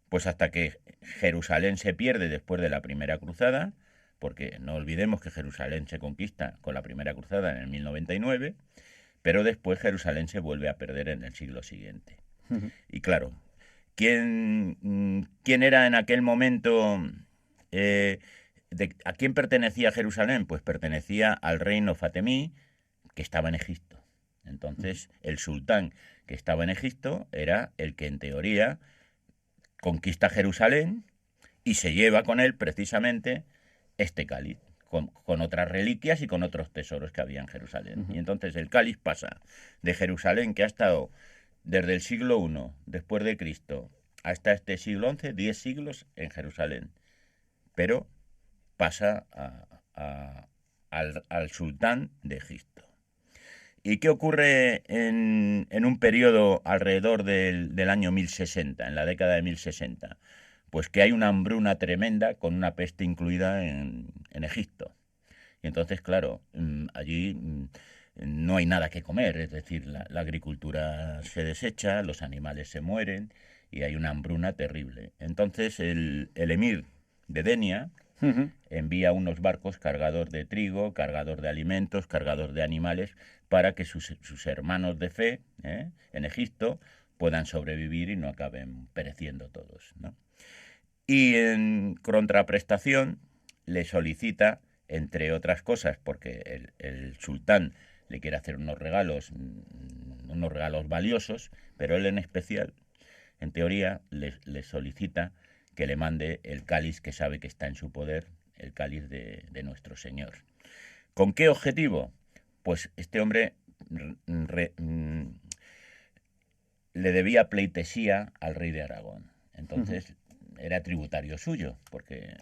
Pues hasta que Jerusalén se pierde después de la Primera Cruzada, porque no olvidemos que Jerusalén se conquista con la Primera Cruzada en el 1099, pero después Jerusalén se vuelve a perder en el siglo siguiente. Y claro, ¿quién era en aquel momento? ¿A quién pertenecía Jerusalén? Pues pertenecía al reino fatemí, que estaba en Egipto. Entonces, el sultán que estaba en Egipto era el que en teoría conquista Jerusalén y se lleva con él precisamente este cáliz, con otras reliquias y con otros tesoros que había en Jerusalén. Y entonces el cáliz pasa de Jerusalén, que ha estado desde el siglo I después de Cristo hasta este siglo XI, 10 siglos en Jerusalén, pero pasa al sultán de Egipto. ¿Y qué ocurre en un periodo alrededor del año 1060, en la década de 1060? Pues que hay una hambruna tremenda con una peste incluida en Egipto. Y entonces, claro, allí no hay nada que comer, es decir, la agricultura se desecha, los animales se mueren y hay una hambruna terrible. Entonces el emir de Denia envía unos barcos cargados de trigo, cargados de alimentos, cargados de animales, para que sus hermanos de fe en Egipto puedan sobrevivir y no acaben pereciendo todos, ¿no? Y en contraprestación le solicita, entre otras cosas, porque el sultán le quiere hacer unos regalos valiosos, pero él en especial, en teoría, le solicita que le mande el cáliz que sabe que está en su poder, el cáliz de nuestro Señor. ¿Con qué objetivo? Pues este hombre le debía pleitesía al rey de Aragón. Entonces, era tributario suyo, porque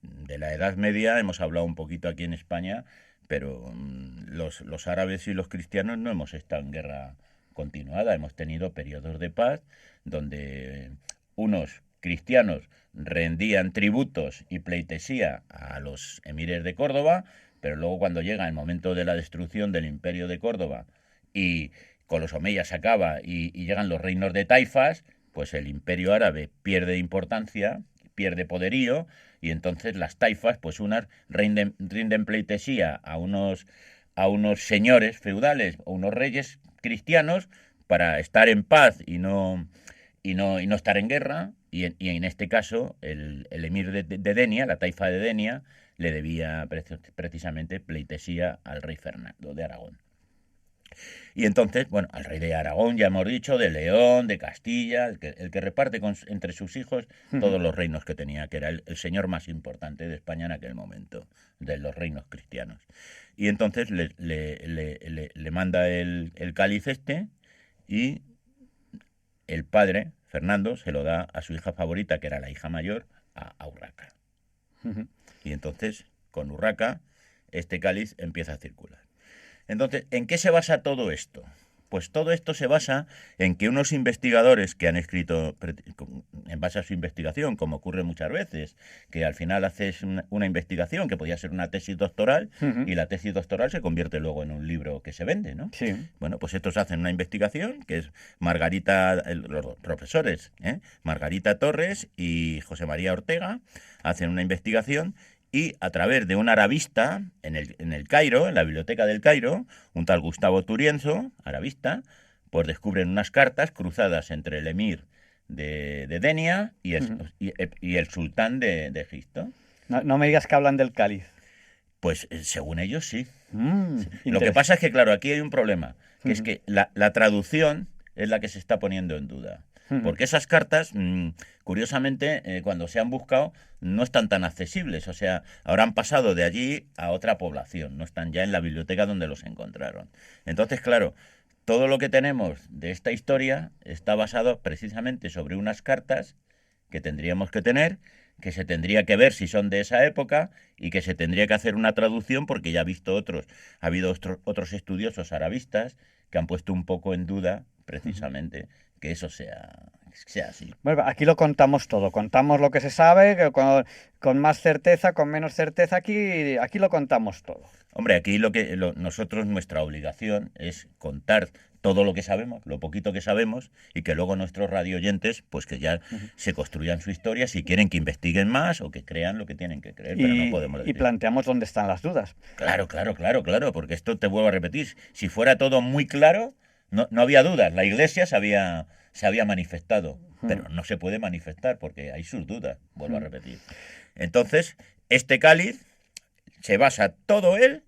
de la Edad Media hemos hablado un poquito aquí en España, pero los árabes y los cristianos no hemos estado en guerra continuada, hemos tenido periodos de paz donde unos cristianos rendían tributos y pleitesía a los emires de Córdoba, pero luego cuando llega el momento de la destrucción del imperio de Córdoba y con los omeyas acaba y llegan los reinos de taifas, pues el imperio árabe pierde importancia, pierde poderío, y entonces las taifas, pues unas rinden pleitesía a unos señores feudales o unos reyes cristianos para estar en paz y no estar en guerra, y en este caso el emir de Denia, la taifa de Denia, le debía precisamente pleitesía al rey Fernando de Aragón. Y entonces, bueno, al rey de Aragón, ya hemos dicho, de León, de Castilla, el que reparte entre sus hijos todos los reinos que tenía, que era el señor más importante de España en aquel momento, de los reinos cristianos. Y entonces le manda el cáliz y el padre, Fernando, se lo da a su hija favorita, que era la hija mayor, a Urraca. Y entonces, con Urraca, este cáliz empieza a circular. Entonces, ¿en qué se basa todo esto? Pues todo esto se basa en que unos investigadores que han escrito en base a su investigación, como ocurre muchas veces, que al final haces una investigación que podía ser una tesis doctoral y la tesis doctoral se convierte luego en un libro que se vende, ¿no? Sí. Bueno, pues estos hacen una investigación que es los profesores, Margarita Torres y José María Ortega, hacen una investigación. Y a través de un arabista en el Cairo, en la biblioteca del Cairo, un tal Gustavo Turienzo, arabista, pues descubren unas cartas cruzadas entre el emir de Denia y el sultán de Egipto. No me digas que hablan del cáliz. Pues según ellos sí. Lo que pasa es que, claro, aquí hay un problema, que es que la traducción es la que se está poniendo en duda. Porque esas cartas, curiosamente, cuando se han buscado, no están tan accesibles. O sea, ahora han pasado de allí a otra población, no están ya en la biblioteca donde los encontraron. Entonces, claro, todo lo que tenemos de esta historia está basado precisamente sobre unas cartas que tendríamos que tener, que se tendría que ver si son de esa época y que se tendría que hacer una traducción porque ya ha habido otros estudiosos arabistas que han puesto un poco en duda precisamente que eso sea así. Bueno, aquí lo contamos todo, contamos lo que se sabe, que con más certeza, con menos certeza, aquí lo contamos todo. Hombre, aquí nosotros, nuestra obligación es contar todo lo que sabemos, lo poquito que sabemos, y que luego nuestros radioyentes, pues que ya se construyan su historia, si quieren que investiguen más o que crean lo que tienen que creer, pero no podemos decir. Y planteamos dónde están las dudas. Claro, porque esto te vuelvo a repetir, si fuera todo muy claro, no había dudas, la Iglesia se había manifestado, pero no se puede manifestar porque hay sus dudas, vuelvo a repetir. Entonces, este cáliz se basa todo él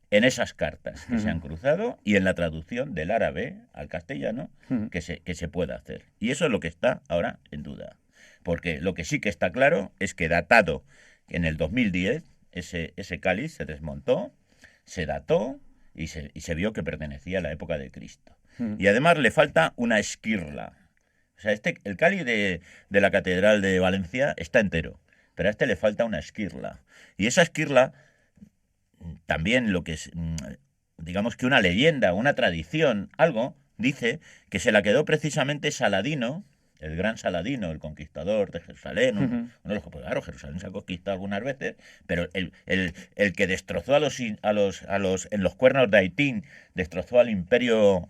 en esas cartas que se han cruzado y en la traducción del árabe al castellano que se pueda hacer. Y eso es lo que está ahora en duda. Porque lo que sí que está claro es que datado en el 2010, ese cáliz se desmontó, se dató y se vio que pertenecía a la época de Cristo. Y además le falta una esquirla. O sea, el cáliz de la Catedral de Valencia está entero, pero a este le falta una esquirla. Y esa esquirla también lo que es, digamos que una leyenda, una tradición, algo, dice que se la quedó precisamente Saladino, el gran Saladino, el conquistador de Jerusalén, uno de los que, pues, claro, Jerusalén se ha conquistado algunas veces, pero el que destrozó en los cuernos de Haití, destrozó al imperio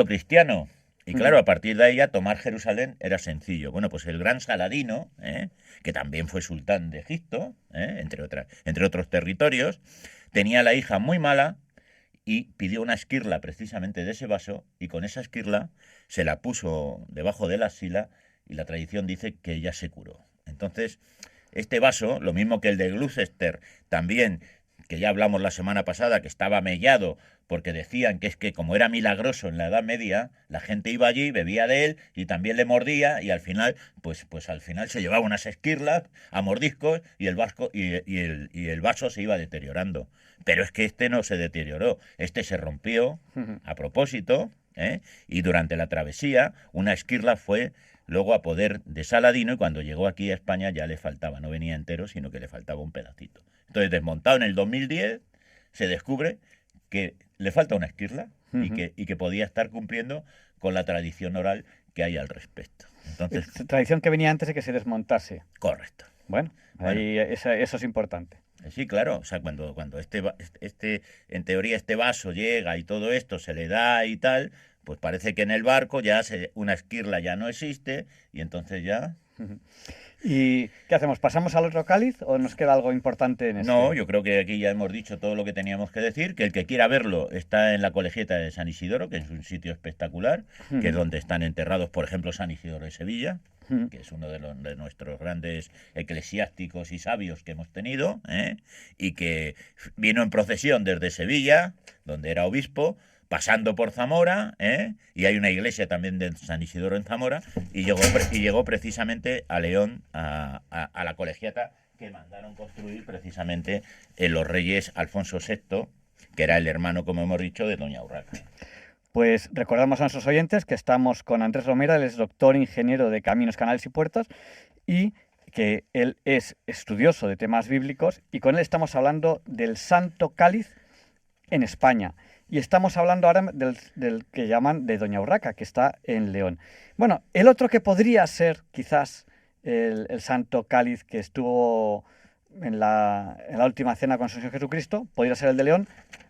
cristiano. Y claro, a partir de ahí a tomar Jerusalén era sencillo. Bueno, pues el gran Saladino, que también fue sultán de Egipto, entre otros territorios, tenía la hija muy mala y pidió una esquirla precisamente de ese vaso, y con esa esquirla se la puso debajo de la axila y la tradición dice que ella se curó. Entonces, este vaso, lo mismo que el de Gloucester, también, que ya hablamos la semana pasada, que estaba mellado porque decían que es que como era milagroso en la Edad Media, la gente iba allí, bebía de él y también le mordía, y al final, pues al final se llevaba unas esquirlas a mordiscos y el vaso se iba deteriorando. Pero es que este no se deterioró, este se rompió a propósito, y durante la travesía una esquirla fue luego a poder de Saladino, y cuando llegó aquí a España ya le faltaba, no venía entero, sino que le faltaba un pedacito. Entonces, desmontado en el 2010, se descubre que le falta una esquirla y que podía estar cumpliendo con la tradición oral que hay al respecto. Entonces, tradición que venía antes de que se desmontase. Correcto. Bueno. Ahí eso es importante. Sí, claro. O sea, cuando en teoría este vaso llega y todo esto se le da y tal, pues parece que en el barco ya una esquirla ya no existe y entonces ya... ¿Y qué hacemos? ¿Pasamos al otro cáliz o nos queda algo importante en este? No, yo creo que aquí ya hemos dicho todo lo que teníamos que decir, que el que quiera verlo está en la Colegiata de San Isidoro, que es un sitio espectacular, que es donde están enterrados, por ejemplo, San Isidoro de Sevilla, que es uno de nuestros grandes eclesiásticos y sabios que hemos tenido, y que vino en procesión desde Sevilla, donde era obispo, pasando por Zamora, y hay una iglesia también de San Isidoro en Zamora, y llegó precisamente a León, a la colegiata que mandaron construir precisamente los reyes Alfonso VI, que era el hermano, como hemos dicho, de Doña Urraca. Pues recordamos a nuestros oyentes que estamos con Andrés Romera, él es doctor ingeniero de Caminos, Canales y Puertos, y que él es estudioso de temas bíblicos, y con él estamos hablando del Santo Cáliz en España. Y estamos hablando ahora del que llaman de Doña Urraca, que está en León. Bueno, el otro que podría ser quizás el Santo Cáliz que estuvo en la última cena con su Señor Jesucristo, podría ser el de León,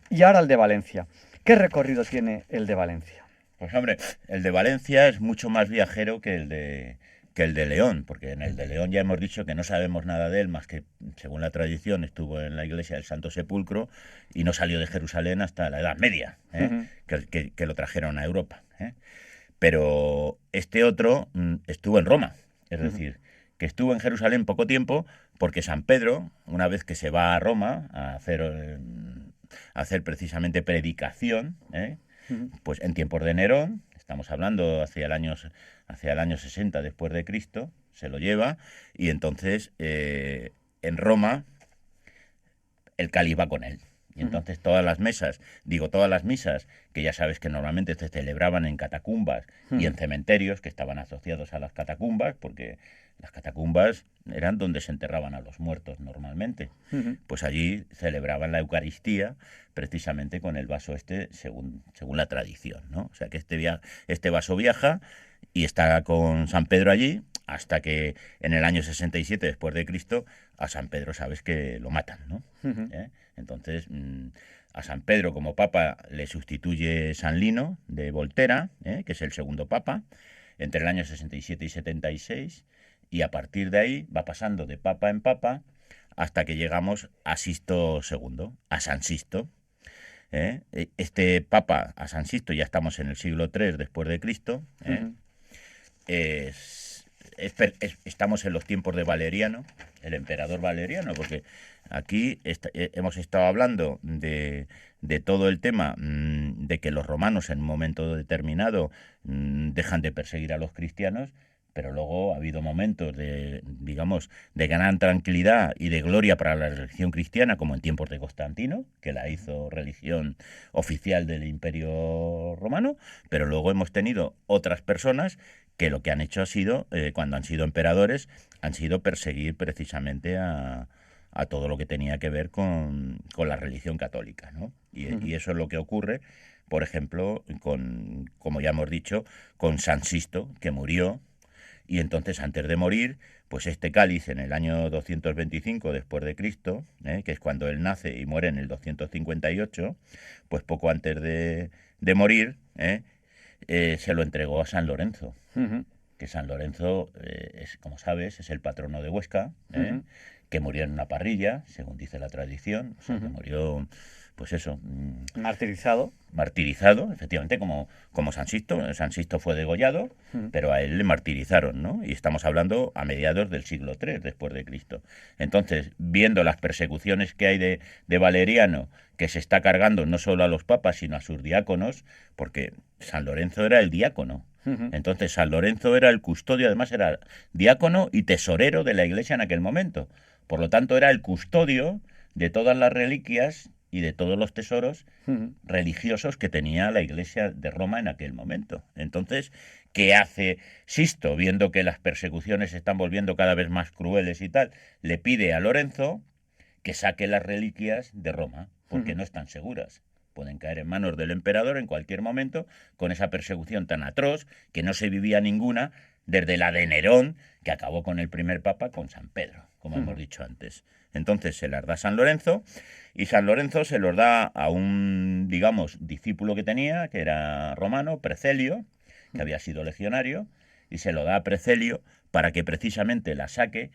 y ahora el de Valencia. ¿Qué recorrido tiene el de Valencia? Pues hombre, el de Valencia es mucho más viajero que el de León, porque en el de León ya hemos dicho que no sabemos nada de él, más que, según la tradición, estuvo en la iglesia del Santo Sepulcro y no salió de Jerusalén hasta la Edad Media, que lo trajeron a Europa. Pero este otro estuvo en Roma, es decir, que estuvo en Jerusalén poco tiempo, porque San Pedro, una vez que se va a Roma a hacer precisamente predicación, pues en tiempos de Nerón, estamos hablando hacia el año 60 después de Cristo, se lo lleva y entonces en Roma el cáliz va con él. Y entonces todas las misas, que ya sabes que normalmente se celebraban en catacumbas y en cementerios que estaban asociados a las catacumbas, porque las catacumbas eran donde se enterraban a los muertos normalmente. Pues allí celebraban la Eucaristía precisamente con el vaso según la tradición, ¿no? O sea que este vaso viaja y está con San Pedro allí hasta que en el año 67 después de Cristo a San Pedro sabes que lo matan, ¿no? Entonces a San Pedro como papa le sustituye San Lino de Volterra, que es el segundo papa, entre el año 67 y 76, y a partir de ahí va pasando de papa en papa hasta que llegamos a Sisto II, a San Sisto. Este papa, a San Sisto, ya estamos en el siglo III después de Cristo. Estamos en los tiempos de Valeriano, el emperador Valeriano, porque aquí hemos estado hablando de todo el tema de que los romanos en un momento determinado dejan de perseguir a los cristianos, pero luego ha habido momentos digamos, de gran tranquilidad y de gloria para la religión cristiana, como en tiempos de Constantino, que la hizo religión oficial del Imperio Romano, pero luego hemos tenido otras personas que lo que han hecho ha sido, cuando han sido emperadores, han sido perseguir precisamente a todo lo que tenía que ver con la religión católica, ¿no? Y eso es lo que ocurre, por ejemplo, como ya hemos dicho, con San Sisto, que murió, y entonces antes de morir, pues este cáliz en el año 225 después de Cristo, que es cuando él nace y muere en el 258, pues poco antes de morir, se lo entregó a San Lorenzo, que San Lorenzo, como sabes, es el patrono de Huesca, que murió en una parrilla, según dice la tradición, o sea, que murió, pues eso... Martirizado, efectivamente, como San Sisto. San Sisto fue degollado, pero a él le martirizaron, ¿no? Y estamos hablando a mediados del siglo III después de Cristo. Entonces, viendo las persecuciones que hay de Valeriano, que se está cargando no solo a los papas, sino a sus diáconos, porque San Lorenzo era el diácono. Entonces, San Lorenzo era el custodio, además era diácono y tesorero de la iglesia en aquel momento. Por lo tanto, era el custodio de todas las reliquias y de todos los tesoros religiosos que tenía la Iglesia de Roma en aquel momento. Entonces, ¿qué hace Sisto? Viendo que las persecuciones se están volviendo cada vez más crueles y tal, le pide a Lorenzo que saque las reliquias de Roma, porque no están seguras. Pueden caer en manos del emperador en cualquier momento, con esa persecución tan atroz que no se vivía ninguna desde la de Nerón, que acabó con el primer papa, con San Pedro, como hemos dicho antes. Entonces se las da San Lorenzo, y San Lorenzo se los da a un, digamos, discípulo que tenía, que era romano, Precelio, que había sido legionario, y se lo da a Precelio para que precisamente la saque.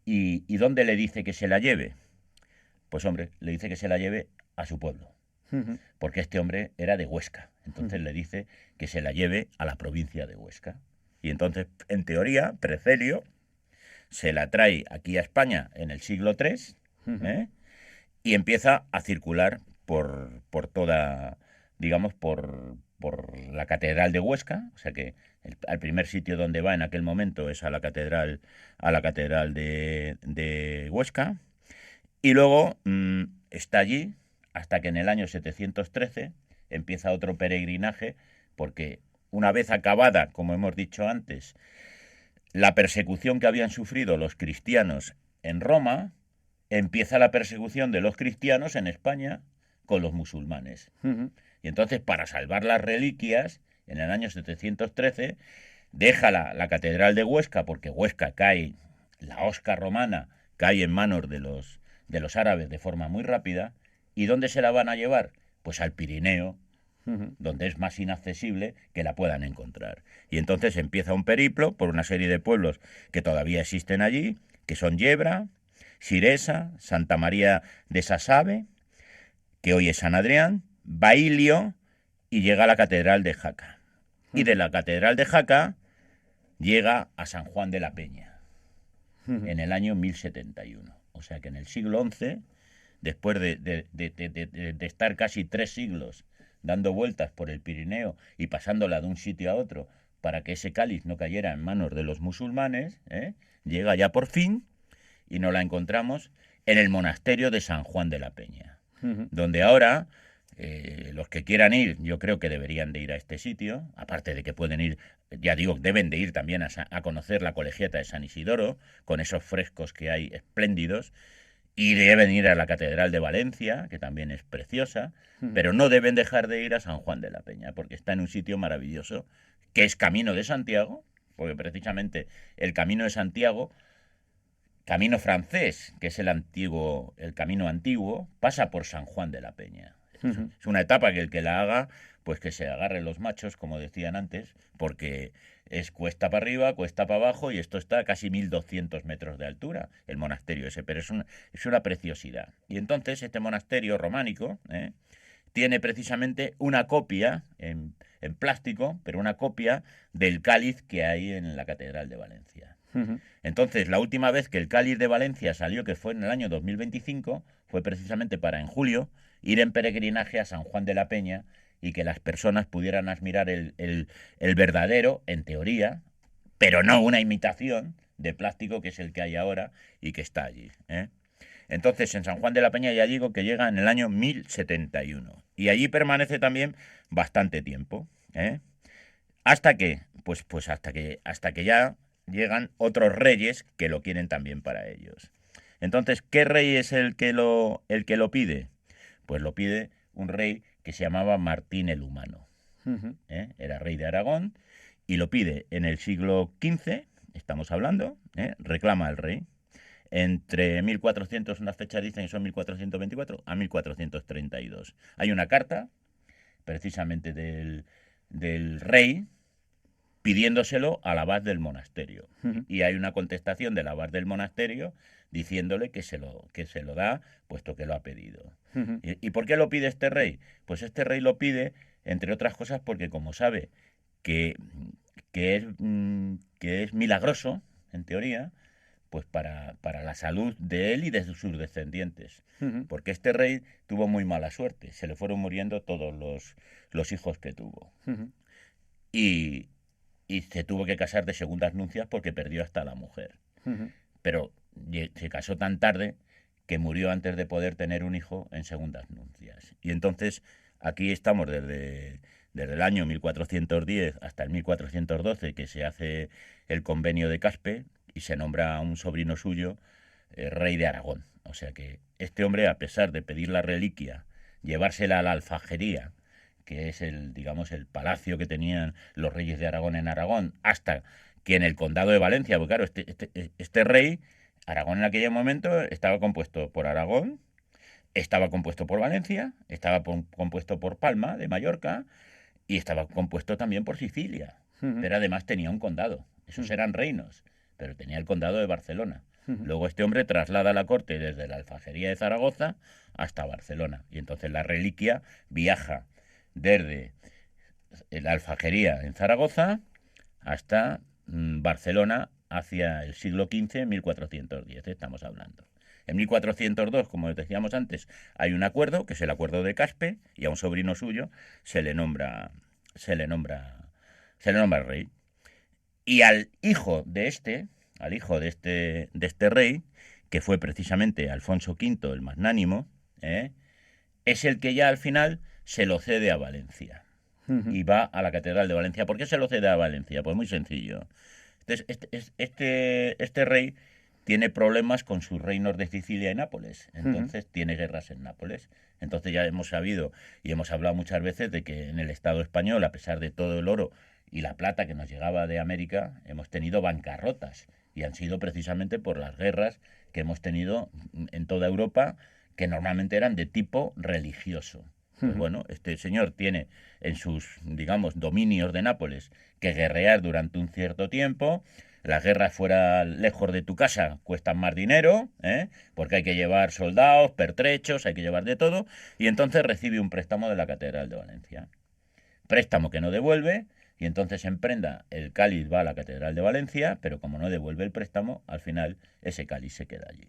¿Y dónde le dice que se la lleve? Pues hombre, le dice que se la lleve a su pueblo, porque este hombre era de Huesca. Entonces le dice que se la lleve a la provincia de Huesca. Y entonces, en teoría, Precelio se la trae aquí a España en el siglo III, y empieza a circular por toda, digamos, por la catedral de Huesca. O sea que al primer sitio donde va en aquel momento es a la catedral de Huesca, y luego está allí hasta que en el año 713 empieza otro peregrinaje, porque una vez acabada, como hemos dicho antes, la persecución que habían sufrido los cristianos en Roma, empieza la persecución de los cristianos en España con los musulmanes. Y entonces, para salvar las reliquias, en el año 713, deja la catedral de Huesca, porque Huesca cae, la Osca romana cae en manos de los árabes de forma muy rápida. ¿Y dónde se la van a llevar? Pues al Pirineo, donde es más inaccesible que la puedan encontrar. Y entonces empieza un periplo por una serie de pueblos que todavía existen allí, que son Yebra, Siresa, Santa María de Sasabe, que hoy es San Adrián, Bailio, y llega a la catedral de Jaca. Y de la catedral de Jaca llega a San Juan de la Peña, en el año 1071. O sea que en el siglo XI, después de estar casi 3 siglos dando vueltas por el Pirineo y pasándola de un sitio a otro para que ese cáliz no cayera en manos de los musulmanes, llega ya por fin y nos la encontramos en el monasterio de San Juan de la Peña, donde ahora los que quieran ir, yo creo que deberían de ir a este sitio, aparte de que pueden ir, ya digo, deben de ir también a conocer la colegiata de San Isidoro, con esos frescos que hay espléndidos, y deben ir a la Catedral de Valencia, que también es preciosa, pero no deben dejar de ir a San Juan de la Peña, porque está en un sitio maravilloso, que es Camino de Santiago, porque precisamente el Camino de Santiago, camino francés, que es el camino antiguo, pasa por San Juan de la Peña. Es una etapa que el que la haga, pues que se agarre los machos, como decían antes, porque es cuesta para arriba, cuesta para abajo, y esto está a casi 1200 metros de altura, el monasterio ese, pero es una preciosidad. Y entonces este monasterio románico tiene precisamente una copia en plástico, pero una copia del cáliz que hay en la Catedral de Valencia. Entonces, la última vez que el cáliz de Valencia salió, que fue en el año 2025, fue precisamente para en julio ir en peregrinaje a San Juan de la Peña y que las personas pudieran admirar el verdadero, en teoría, pero no una imitación de plástico que es el que hay ahora y que está allí. Entonces, en San Juan de la Peña ya digo que llega en el año 1071 y allí permanece también bastante tiempo. ¿Hasta qué? Pues hasta que ya llegan otros reyes que lo quieren también para ellos. Entonces, ¿qué rey es el que lo pide? Pues lo pide un rey que se llamaba Martín el Humano. Era rey de Aragón y lo pide en el siglo XV, estamos hablando, reclama al rey. Entre 1400, unas fechas dicen que son 1424, a 1432. Hay una carta, precisamente del rey, pidiéndoselo al abad del monasterio. Y hay una contestación del abad del monasterio diciéndole que se lo da, puesto que lo ha pedido. ¿Y por qué lo pide este rey? Pues este rey lo pide, entre otras cosas, porque como sabe que es milagroso, en teoría, pues para la salud de él y de sus descendientes. Porque este rey tuvo muy mala suerte, se le fueron muriendo todos los hijos que tuvo. Y se tuvo que casar de segundas nupcias porque perdió hasta la mujer. Pero se casó tan tarde que murió antes de poder tener un hijo en segundas nupcias. Y entonces aquí estamos desde el año 1410 hasta el 1412, que se hace el convenio de Caspe y se nombra a un sobrino suyo rey de Aragón. O sea que este hombre, a pesar de pedir la reliquia, llevársela a la alfajería, que es el palacio que tenían los reyes de Aragón en Aragón, hasta que en el condado de Valencia, porque claro, este rey, Aragón en aquel momento estaba compuesto por Aragón, estaba compuesto por Valencia, estaba compuesto por Palma, de Mallorca, y estaba compuesto también por Sicilia, pero además tenía un condado, esos eran reinos, pero tenía el condado de Barcelona. Luego este hombre traslada la corte desde la alfajería de Zaragoza hasta Barcelona, y entonces la reliquia viaja desde la alfajería en Zaragoza hasta Barcelona hacia el siglo XV, 1410, estamos hablando. En 1402, como decíamos antes, hay un acuerdo, que es el acuerdo de Caspe, y a un sobrino suyo se le nombra rey. Y al hijo de este rey, que fue precisamente Alfonso V el Magnánimo, es el que ya al final se lo cede a Valencia y va a la Catedral de Valencia. ¿Por qué se lo cede a Valencia? Pues muy sencillo. Este rey tiene problemas con sus reinos de Sicilia y Nápoles, entonces tiene guerras en Nápoles. Entonces ya hemos sabido y hemos hablado muchas veces de que en el Estado español, a pesar de todo el oro y la plata que nos llegaba de América, hemos tenido bancarrotas y han sido precisamente por las guerras que hemos tenido en toda Europa, que normalmente eran de tipo religioso. Pues bueno, este señor tiene en sus, dominios de Nápoles que guerrear durante un cierto tiempo. Las guerras fuera lejos de tu casa cuestan más dinero, porque hay que llevar soldados, pertrechos, hay que llevar de todo, y entonces recibe un préstamo de la Catedral de Valencia. Préstamo que no devuelve, y entonces en prenda el cáliz va a la Catedral de Valencia, pero como no devuelve el préstamo, al final ese cáliz se queda allí.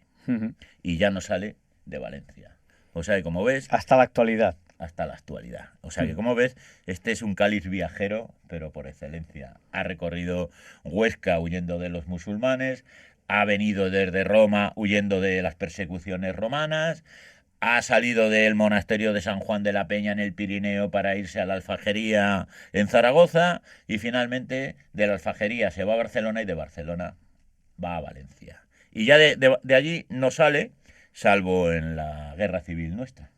Y ya no sale de Valencia. O sea, como ves... Hasta la actualidad. hasta la actualidad. O sea que, como ves, este es un cáliz viajero, pero por excelencia. Ha recorrido Huesca huyendo de los musulmanes, ha venido desde Roma huyendo de las persecuciones romanas, ha salido del monasterio de San Juan de la Peña en el Pirineo para irse a la Alfajería en Zaragoza y finalmente de la Alfajería se va a Barcelona y de Barcelona va a Valencia. Y ya de allí no sale, salvo en la Guerra Civil nuestra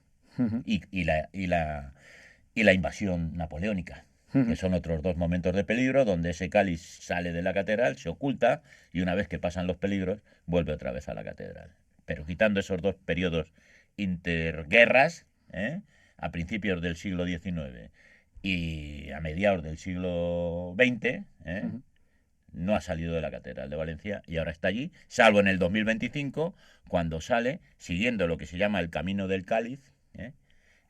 y la invasión napoleónica, que son otros dos momentos de peligro donde ese cáliz sale de la catedral, se oculta y una vez que pasan los peligros vuelve otra vez a la catedral. Pero quitando esos dos periodos interguerras, a principios del siglo XIX y a mediados del siglo XX, no ha salido de la Catedral de Valencia y ahora está allí, salvo en el 2025, cuando sale, siguiendo lo que se llama el Camino del Cáliz,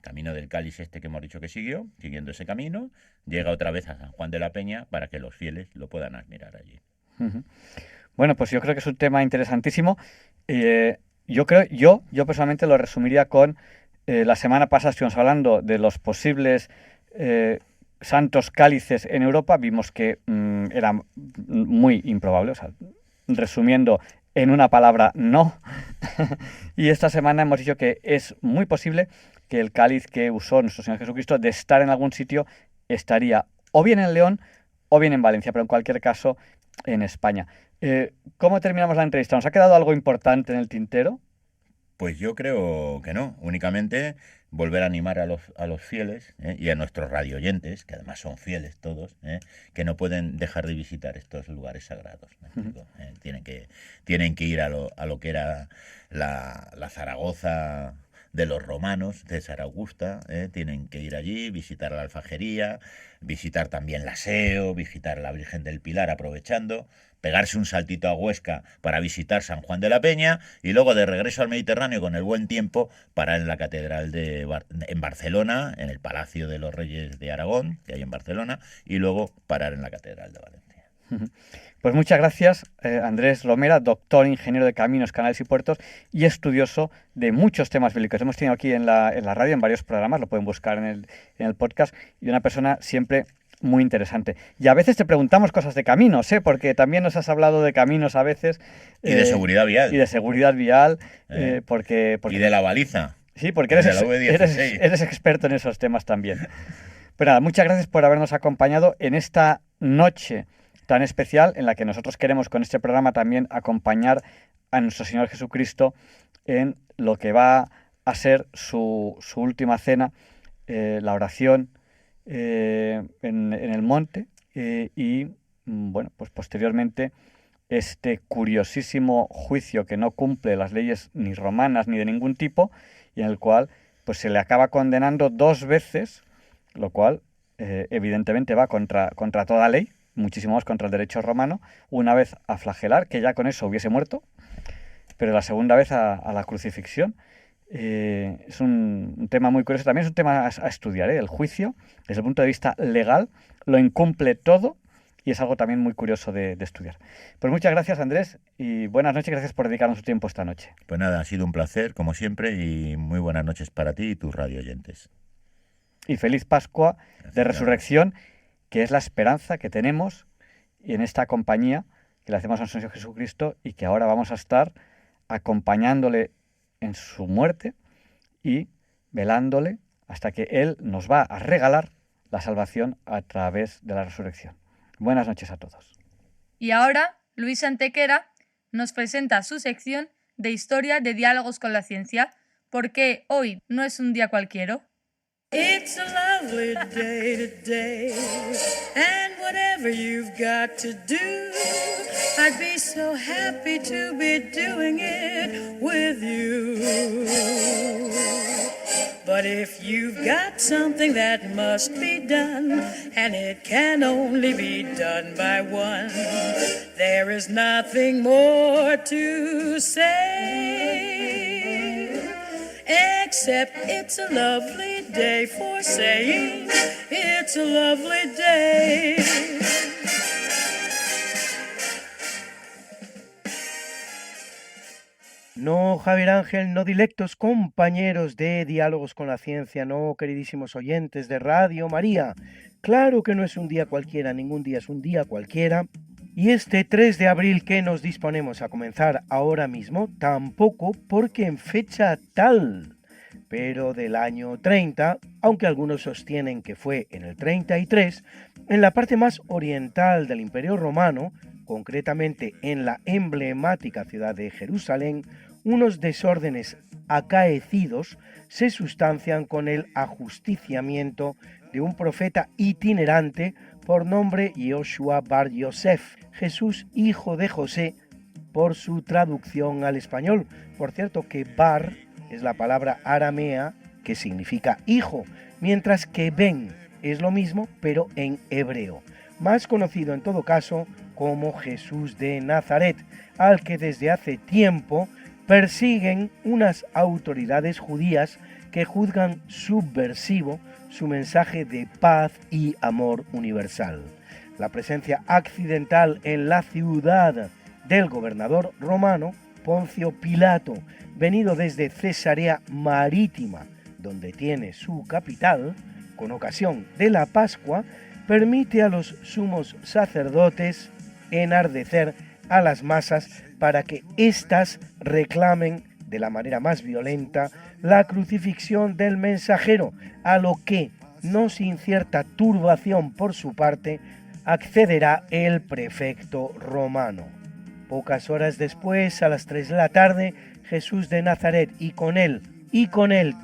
Camino del Cáliz este que hemos dicho que siguió, siguiendo ese camino, llega otra vez a San Juan de la Peña para que los fieles lo puedan admirar allí. Bueno, pues yo creo que es un tema interesantísimo. Yo personalmente lo resumiría con la semana pasada estuvimos hablando de los posibles santos cálices en Europa, vimos que era muy improbable, o sea, resumiendo en una palabra, no. Y esta semana hemos dicho que es muy posible que el cáliz que usó nuestro Señor Jesucristo de estar en algún sitio estaría o bien en León o bien en Valencia, pero en cualquier caso en España. ¿Cómo terminamos la entrevista? ¿Nos ha quedado algo importante en el tintero? Pues yo creo que no, únicamente volver a animar a los fieles y a nuestros radioyentes, que además son fieles todos, que no pueden dejar de visitar estos lugares sagrados. Tienen que ir a lo que era la Zaragoza de los romanos, de César Augusta, tienen que ir allí, visitar la Alfajería, visitar también la SEO, visitar la Virgen del Pilar aprovechando, pegarse un saltito a Huesca para visitar San Juan de la Peña y luego de regreso al Mediterráneo con el buen tiempo parar en la Catedral en Barcelona, en el Palacio de los Reyes de Aragón, que hay en Barcelona, y luego parar en la Catedral de Valencia. Pues muchas gracias, Andrés Romera, doctor, ingeniero de caminos, canales y puertos y estudioso de muchos temas bíblicos. Hemos tenido aquí en la radio, en varios programas, lo pueden buscar en el podcast, y una persona siempre muy interesante. Y a veces te preguntamos cosas de caminos, porque también nos has hablado de caminos a veces. Y de seguridad vial. Y de seguridad vial. Porque y de la baliza. Sí, porque eres experto en esos temas también. Pero nada, muchas gracias por habernos acompañado en esta noche tan especial en la que nosotros queremos con este programa también acompañar a nuestro Señor Jesucristo en lo que va a ser su última cena, la oración en el monte y bueno, pues posteriormente este curiosísimo juicio que no cumple las leyes ni romanas ni de ningún tipo y en el cual pues se le acaba condenando 2 veces, lo cual evidentemente va contra toda ley, muchísimo más contra el derecho romano, una vez a flagelar, que ya con eso hubiese muerto, pero la segunda vez a la crucifixión. Es un tema muy curioso, también es un tema a estudiar, el juicio, desde el punto de vista legal, lo incumple todo y es algo también muy curioso de estudiar. Pues muchas gracias, Andrés, y buenas noches, gracias por dedicarnos su tiempo esta noche. Pues nada, ha sido un placer, como siempre, y muy buenas noches para ti y tus radioyentes. Y feliz Pascua de Resurrección, que es la esperanza que tenemos y en esta compañía que le hacemos a nuestro Señor Jesucristo y que ahora vamos a estar acompañándole en su muerte y velándole hasta que Él nos va a regalar la salvación a través de la resurrección. Buenas noches a todos. Y ahora, Luis Antequera nos presenta su sección de historia de diálogos con la ciencia, porque hoy no es un día cualquiera. It's a lovely day today, and whatever you've got to do, I'd be so happy to be doing it with you. But if you've got something that must be done, and it can only be done by one, there is nothing more to say. Except it's a lovely day for saying it's a lovely day. No, Javier Ángel, no dilectos compañeros de Diálogos con la Ciencia, no, queridísimos oyentes de Radio María. Claro que no es un día cualquiera, ningún día es un día cualquiera. Y este 3 de abril que nos disponemos a comenzar ahora mismo, tampoco, porque en fecha tal, pero del año 30, aunque algunos sostienen que fue en el 33, en la parte más oriental del Imperio Romano, concretamente en la emblemática ciudad de Jerusalén, unos desórdenes acaecidos se sustancian con el ajusticiamiento de un profeta itinerante por nombre Yoshua Bar Yosef, Jesús hijo de José, por su traducción al español. Por cierto que Bar es la palabra aramea que significa hijo, mientras que Ben es lo mismo pero en hebreo, más conocido en todo caso como Jesús de Nazaret, al que desde hace tiempo persiguen unas autoridades judías que juzgan subversivo su mensaje de paz y amor universal. La presencia accidental en la ciudad del gobernador romano Poncio Pilato, venido desde Cesarea Marítima, donde tiene su capital, con ocasión de la Pascua, permite a los sumos sacerdotes enardecer a las masas para que éstas reclamen de la manera más violenta la crucifixión del mensajero, a lo que, no sin cierta turbación por su parte, accederá el prefecto romano. Pocas horas después, a las 3 de la tarde, Jesús de Nazaret y con él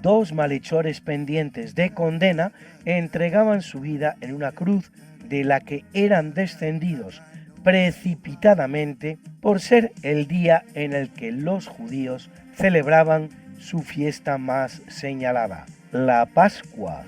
2 malhechores pendientes de condena entregaban su vida en una cruz de la que eran descendidos precipitadamente por ser el día en el que los judíos celebraban su fiesta más señalada, la Pascua.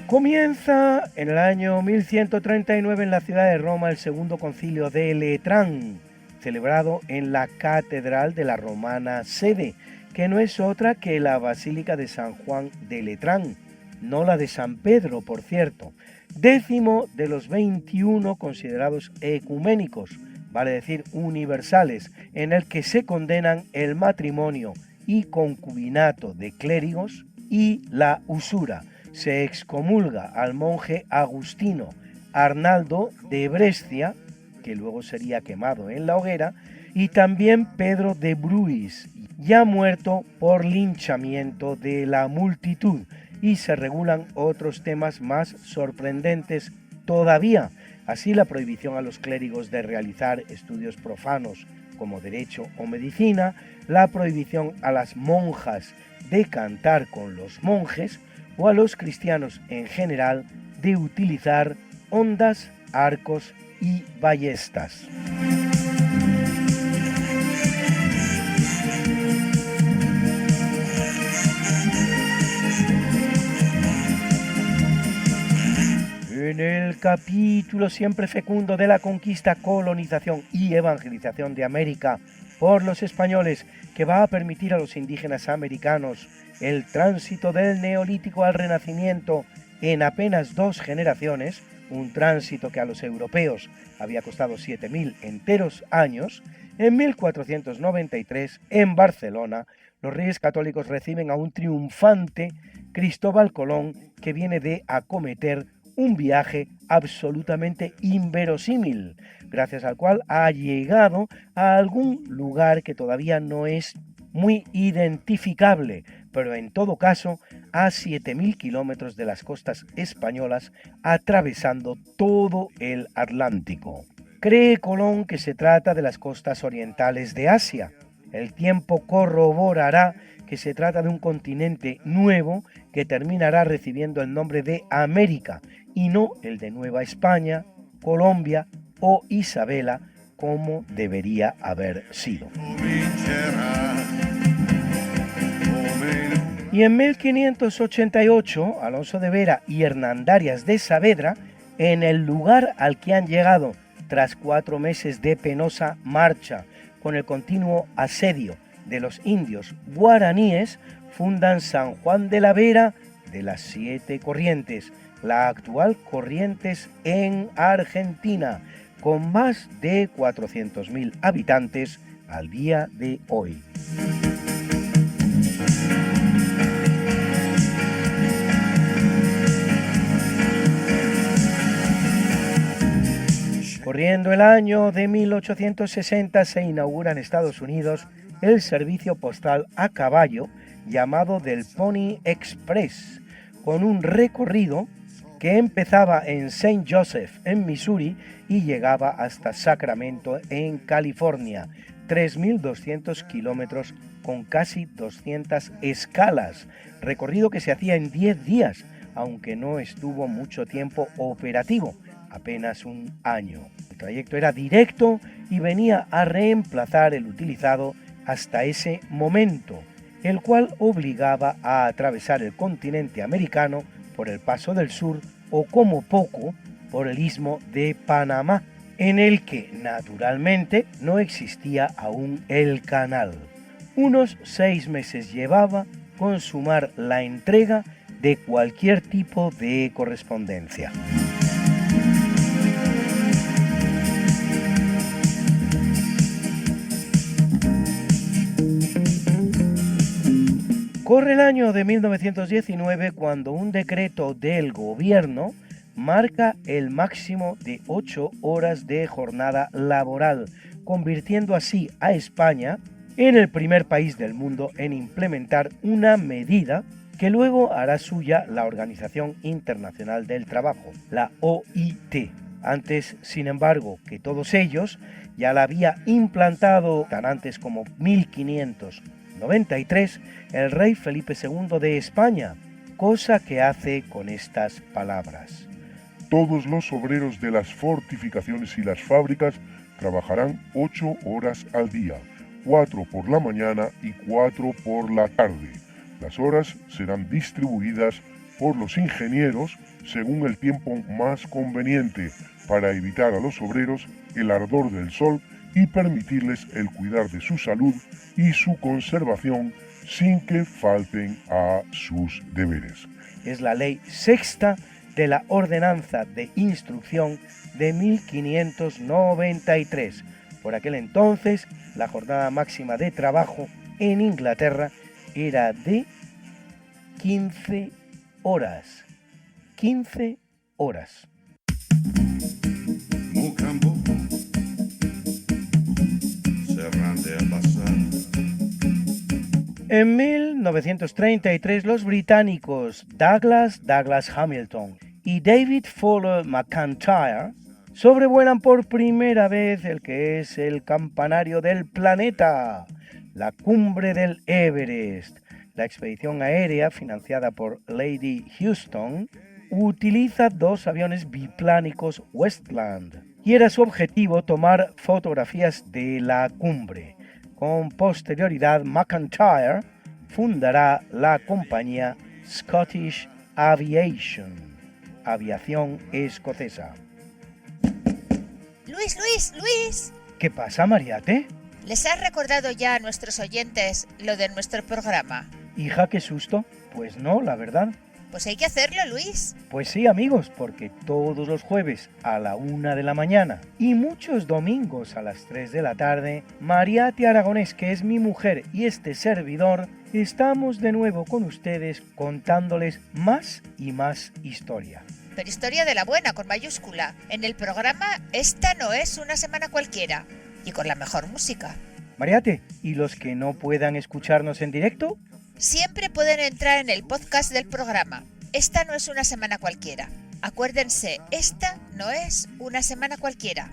Comienza en el año 1139 en la ciudad de Roma el segundo concilio de Letrán, celebrado en la catedral de la romana sede, que no es otra que la Basílica de San Juan de Letrán, no la de San Pedro, por cierto, 10º de los 21 considerados ecuménicos, vale decir universales, en el que se condenan el matrimonio y concubinato de clérigos y la usura. Se excomulga al monje agustino Arnaldo de Brescia, que luego sería quemado en la hoguera, y también Pedro de Bruis, ya muerto por linchamiento de la multitud, y se regulan otros temas más sorprendentes todavía, así la prohibición a los clérigos de realizar estudios profanos como derecho o medicina, la prohibición a las monjas de cantar con los monjes, o a los cristianos en general de utilizar hondas, arcos y ballestas. En el capítulo siempre fecundo de la conquista, colonización y evangelización de América por los españoles, que va a permitir a los indígenas americanos el tránsito del Neolítico al Renacimiento en apenas 2 generaciones, un tránsito que a los europeos había costado 7.000 enteros años, en 1493, en Barcelona, los Reyes Católicos reciben a un triunfante Cristóbal Colón, que viene de acometer un viaje absolutamente inverosímil, gracias al cual ha llegado a algún lugar que todavía no es muy identificable, pero en todo caso a 7.000 kilómetros de las costas españolas, atravesando todo el Atlántico. Cree Colón que se trata de las costas orientales de Asia. El tiempo corroborará que se trata de un continente nuevo que terminará recibiendo el nombre de América y no el de Nueva España, Colombia o Isabela, como debería haber sido. Y en 1588, Alonso de Vera y Hernandarias de Saavedra, en el lugar al que han llegado tras 4 meses de penosa marcha con el continuo asedio de los indios guaraníes, fundan San Juan de la Vera de las 7 Corrientes, la actual Corrientes en Argentina, con más de 400.000 habitantes al día de hoy. Corriendo el año de 1860 se inaugura en Estados Unidos el servicio postal a caballo llamado del Pony Express, con un recorrido que empezaba en St. Joseph, en Missouri, y llegaba hasta Sacramento, en California, 3.200 kilómetros con casi 200 escalas, recorrido que se hacía en 10 días, aunque no estuvo mucho tiempo operativo, apenas un año. El trayecto era directo y venía a reemplazar el utilizado hasta ese momento, el cual obligaba a atravesar el continente americano por el Paso del Sur o como poco por el Istmo de Panamá, en el que naturalmente no existía aún el canal. Unos 6 meses llevaba consumar la entrega de cualquier tipo de correspondencia. Corre el año de 1919 cuando un decreto del gobierno marca el máximo de 8 horas de jornada laboral, convirtiendo así a España en el primer país del mundo en implementar una medida que luego hará suya la Organización Internacional del Trabajo, la OIT. Antes, sin embargo, que todos ellos, ya la había implantado tan antes como 1593 el rey Felipe II de España, cosa que hace con estas palabras. Todos los obreros de las fortificaciones y las fábricas trabajarán 8 horas al día, 4 por la mañana y 4 por la tarde. Las horas serán distribuidas por los ingenieros según el tiempo más conveniente para evitar a los obreros el ardor del sol y permitirles el cuidar de su salud y su conservación sin que falten a sus deberes. Es la ley sexta de la Ordenanza de Instrucción de 1593. Por aquel entonces, la jornada máxima de trabajo en Inglaterra era de 15 horas. 15 horas. En 1933 los británicos Douglas Hamilton y David Fuller McIntyre sobrevuelan por primera vez el que es el campanario del planeta, la cumbre del Everest. La expedición aérea financiada por Lady Houston utiliza 2 aviones biplánicos Westland y era su objetivo tomar fotografías de la cumbre. Con posterioridad, McIntyre fundará la compañía Scottish Aviation, aviación escocesa. Luis. ¿Qué pasa, Mariate? ¿Les has recordado ya a nuestros oyentes lo de nuestro programa? Hija, qué susto. Pues no, la verdad. Pues hay que hacerlo, Luis. Pues sí, amigos, porque todos los jueves a la 1 de la mañana y muchos domingos a las 3 de la tarde, Mariate Aragonés, que es mi mujer, y este servidor, estamos de nuevo con ustedes contándoles más y más historia. Pero historia de la buena, con mayúscula. En el programa Esta no es una semana cualquiera. Y con la mejor música. Mariate, ¿y los que no puedan escucharnos en directo? Siempre pueden entrar en el podcast del programa. Esta no es una semana cualquiera. Acuérdense, esta no es una semana cualquiera.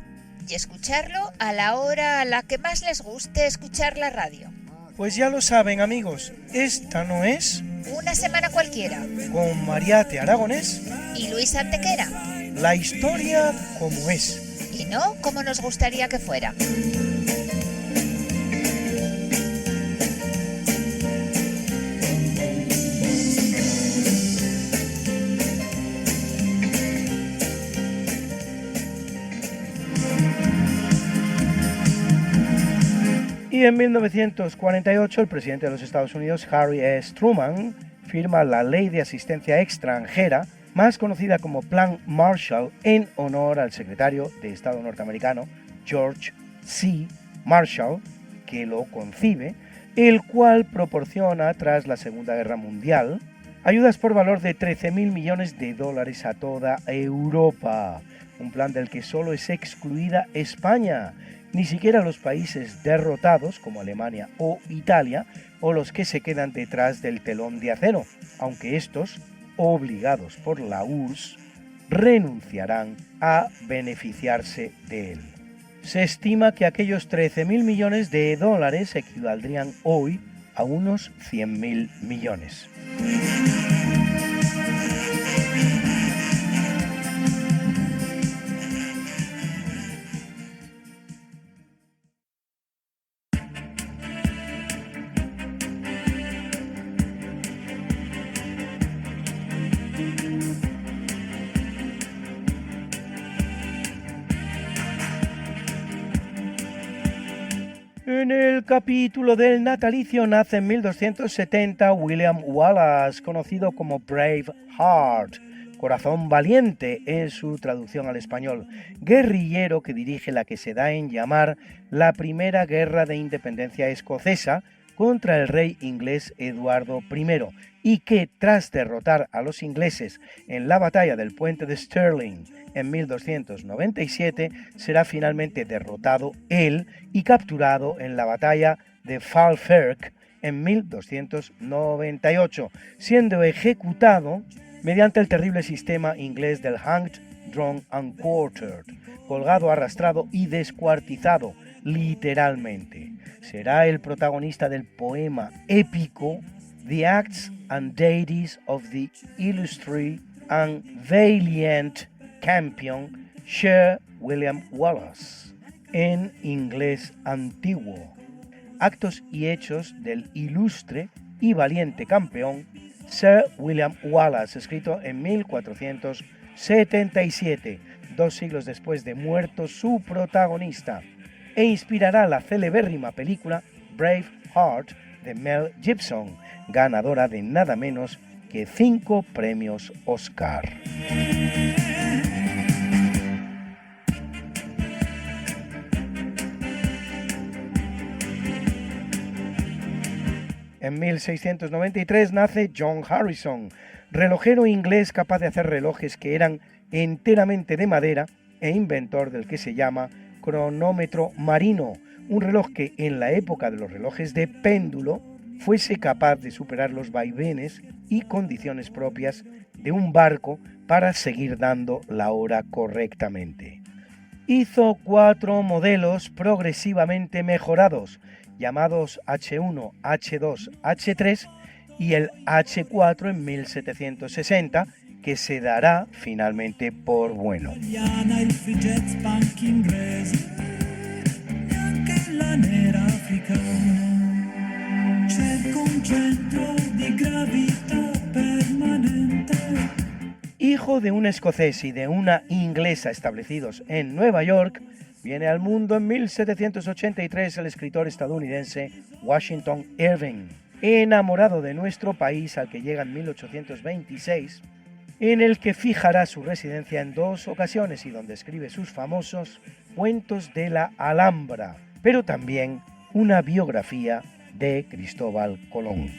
Y escucharlo a la hora a la que más les guste escuchar la radio. Pues ya lo saben, amigos, esta no es una semana cualquiera. Con Mariate Aragonés y Luis Antequera. La historia como es. Y no como nos gustaría que fuera. Y en 1948 el presidente de los Estados Unidos, Harry S. Truman, firma la Ley de Asistencia Extranjera, más conocida como Plan Marshall en honor al secretario de Estado norteamericano George C. Marshall, que lo concibe, el cual proporciona, tras la Segunda Guerra Mundial, ayudas por valor de 13.000 millones de dólares a toda Europa, un plan del que solo es excluida España, ni siquiera los países derrotados como Alemania o Italia, o los que se quedan detrás del telón de acero, aunque estos, obligados por la URSS, renunciarán a beneficiarse de él. Se estima que aquellos 13.000 millones de dólares equivaldrían hoy a unos 100.000 millones. En el capítulo del natalicio nace en 1270 William Wallace, conocido como Braveheart, Corazón Valiente en su traducción al español, guerrillero que dirige la que se da en llamar la Primera Guerra de Independencia Escocesa contra el rey inglés Eduardo I, y que tras derrotar a los ingleses en la batalla del puente de Stirling en 1297, será finalmente derrotado él y capturado en la batalla de Falkirk en 1298, siendo ejecutado mediante el terrible sistema inglés del hanged, drawn and quartered, colgado, arrastrado y descuartizado, literalmente. Será el protagonista del poema épico The Acts and Deities of the Illustrious and Valiant Champion Sir William Wallace, en inglés antiguo. Actos y hechos del ilustre y valiente campeón Sir William Wallace, escrito en 1477, 2 siglos después de muerto su protagonista, e inspirará la celebérrima película Braveheart de Mel Gibson, ganadora de nada menos que 5 premios Oscar. En 1693 nace John Harrison, relojero inglés capaz de hacer relojes que eran enteramente de madera e inventor del que se llama cronómetro marino, un reloj que en la época de los relojes de péndulo fuese capaz de superar los vaivenes y condiciones propias de un barco para seguir dando la hora correctamente. Hizo 4 modelos progresivamente mejorados, llamados H1, H2, H3 y el H4 en 1760, que se dará finalmente por bueno. Hijo de un escocés y de una inglesa establecidos en Nueva York, viene al mundo en 1783 el escritor estadounidense Washington Irving, enamorado de nuestro país al que llega en 1826, en el que fijará su residencia en 2 ocasiones y donde escribe sus famosos Cuentos de la Alhambra, pero también una biografía de Cristóbal Colón.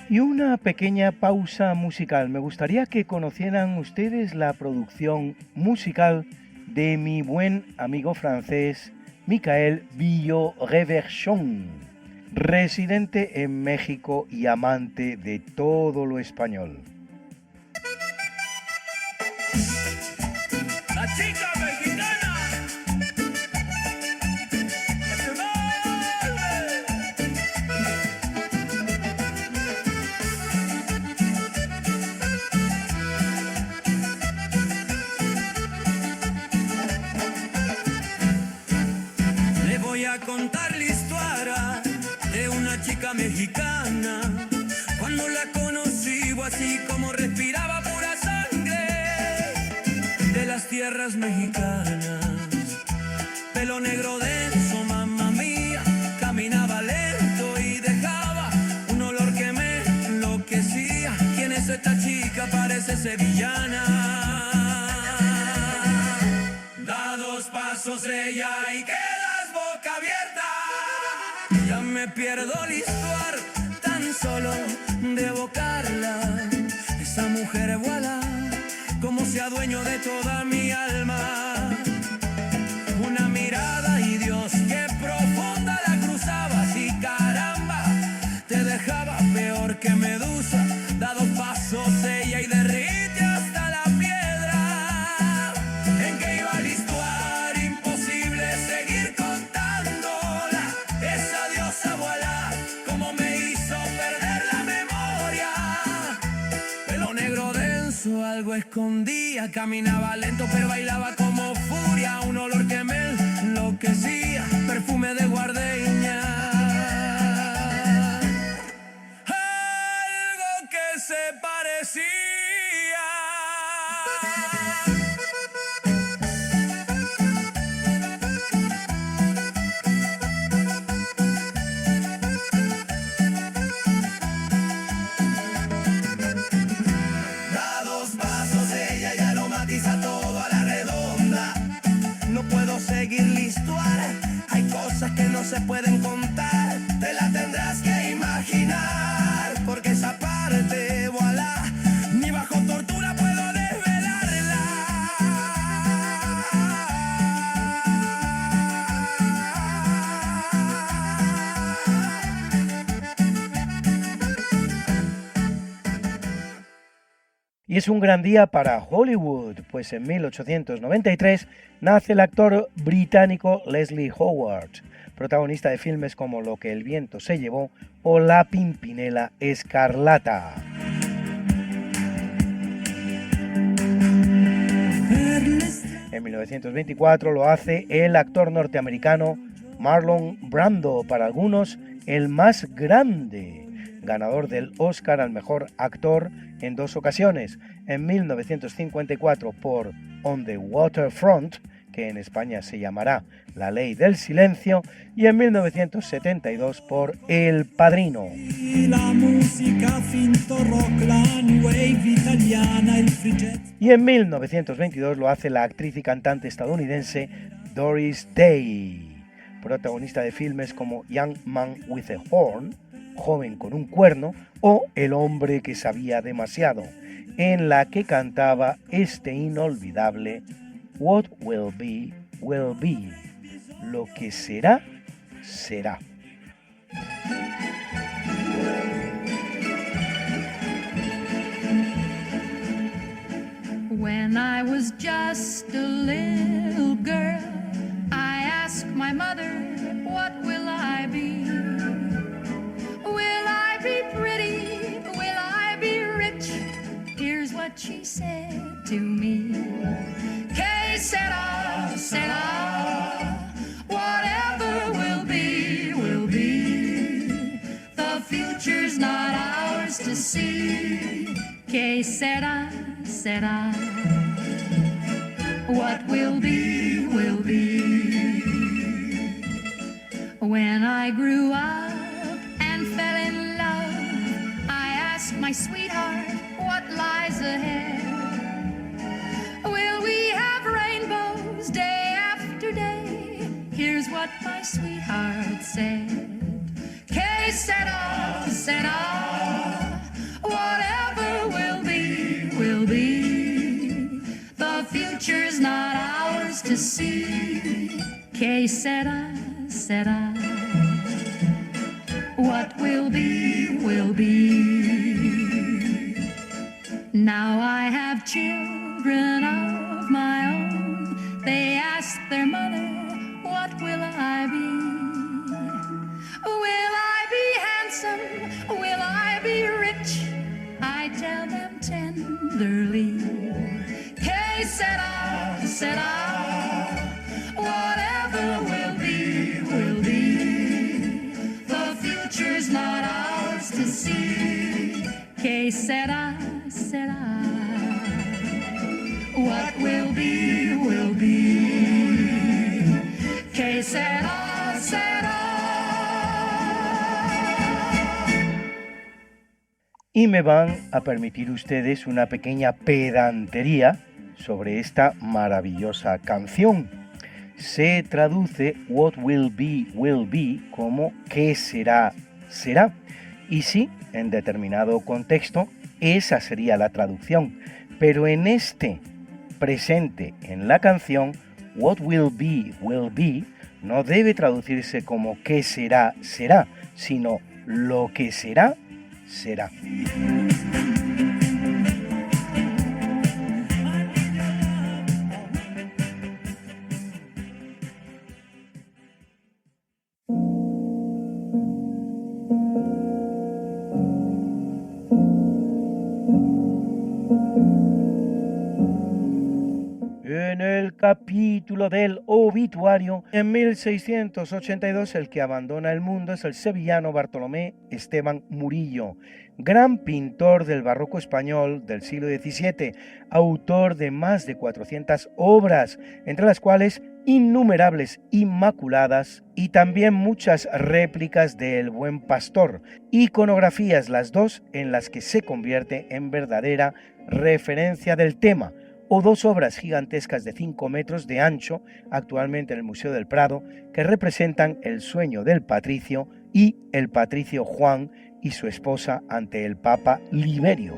Y una pequeña pausa musical. Me gustaría que conocieran ustedes la producción musical de mi buen amigo francés Michael Villot-Reverchon, residente en México y amante de todo lo español. La chica mexicana. Le voy a contar la historia de una chica mexicana. Cuando la conocí, así como respiraba pura sangre de las tierras mexicanas. Pelo negro denso, mamá mía, caminaba lento y dejaba un chica parece sevillana. Da dos pasos ella y quedas boca abierta. Ya me pierdo listuar tan solo de evocarla. Esa mujer vuela como se adueño de toda mi alma. Una mirada y Dios, qué profunda la cruzabas y caramba, te dejaba peor que Medusa. Da dos pasos ella y derrite hasta la piedra en que iba a listuar. Imposible seguir contándola. Esa diosa voilà, como me hizo perder la memoria. Pelo negro denso, algo escondía. Caminaba lento pero bailaba como furia. Un olor que me enloquecía, perfume de guardeña. Algo que se parecía. Da dos pasos ella y aromatiza todo a la redonda. No puedo seguir listuar, hay cosas que no se pueden contar. Te la tendrás que imaginar, porque esa parte, voilà, ni bajo tortura puedo desvelarla. Y es un gran día para Hollywood, pues en 1893 nace el actor británico Leslie Howard, protagonista de filmes como Lo que el viento se llevó o La Pimpinela Escarlata. En 1924 lo hace el actor norteamericano Marlon Brando, para algunos el más grande, ganador del Oscar al mejor actor en 2 ocasiones, en 1954 por On the Waterfront, que en España se llamará La Ley del Silencio, y en 1972 por El Padrino. Y en 1922 lo hace la actriz y cantante estadounidense Doris Day, protagonista de filmes como Young Man with a Horn, Joven con un cuerno, o El hombre que sabía demasiado, en la que cantaba este inolvidable What will be, lo que será, será. When I was just a little girl, I asked my mother, what will I be? Will I be pretty? Will I be rich? Here's what she said to me. Que sera, sera. Whatever will be, will be. The future's not ours to see. Que sera, sera. What will be, will be. When I grew up and fell in love, I asked my sweetheart, what lies ahead? Will we have rainbows day after day? Here's what my sweetheart said. Que sera, sera. Whatever will be, will be. The future's not ours to see. Que sera, sera. What will be, will be. Now I have children of my own. They ask their mother, what will I be? Will I be handsome? Will I be rich? I tell them tenderly. Que sera, sera. Whatever will be, will be. The future's not ours to see. Que sera, sera. What will be, will be. Que sera, sera. Y me van a permitir ustedes una pequeña pedantería sobre esta maravillosa canción. Se traduce What will be como ¿qué será, será? Y sí, en determinado contexto, esa sería la traducción. Pero en este presente, en la canción, What will be, no debe traducirse como ¿qué será, será? Sino lo que será, será. En el capítulo del obituario, en 1682 el que abandona el mundo es el sevillano Bartolomé Esteban Murillo, gran pintor del barroco español del siglo XVII, autor de más de 400 obras, entre las cuales innumerables Inmaculadas y también muchas réplicas de El Buen Pastor, iconografías las dos en las que se convierte en verdadera referencia del tema, o dos obras gigantescas de 5 metros de ancho, actualmente en el Museo del Prado, que representan el sueño del patricio y el patricio Juan y su esposa ante el Papa Liberio.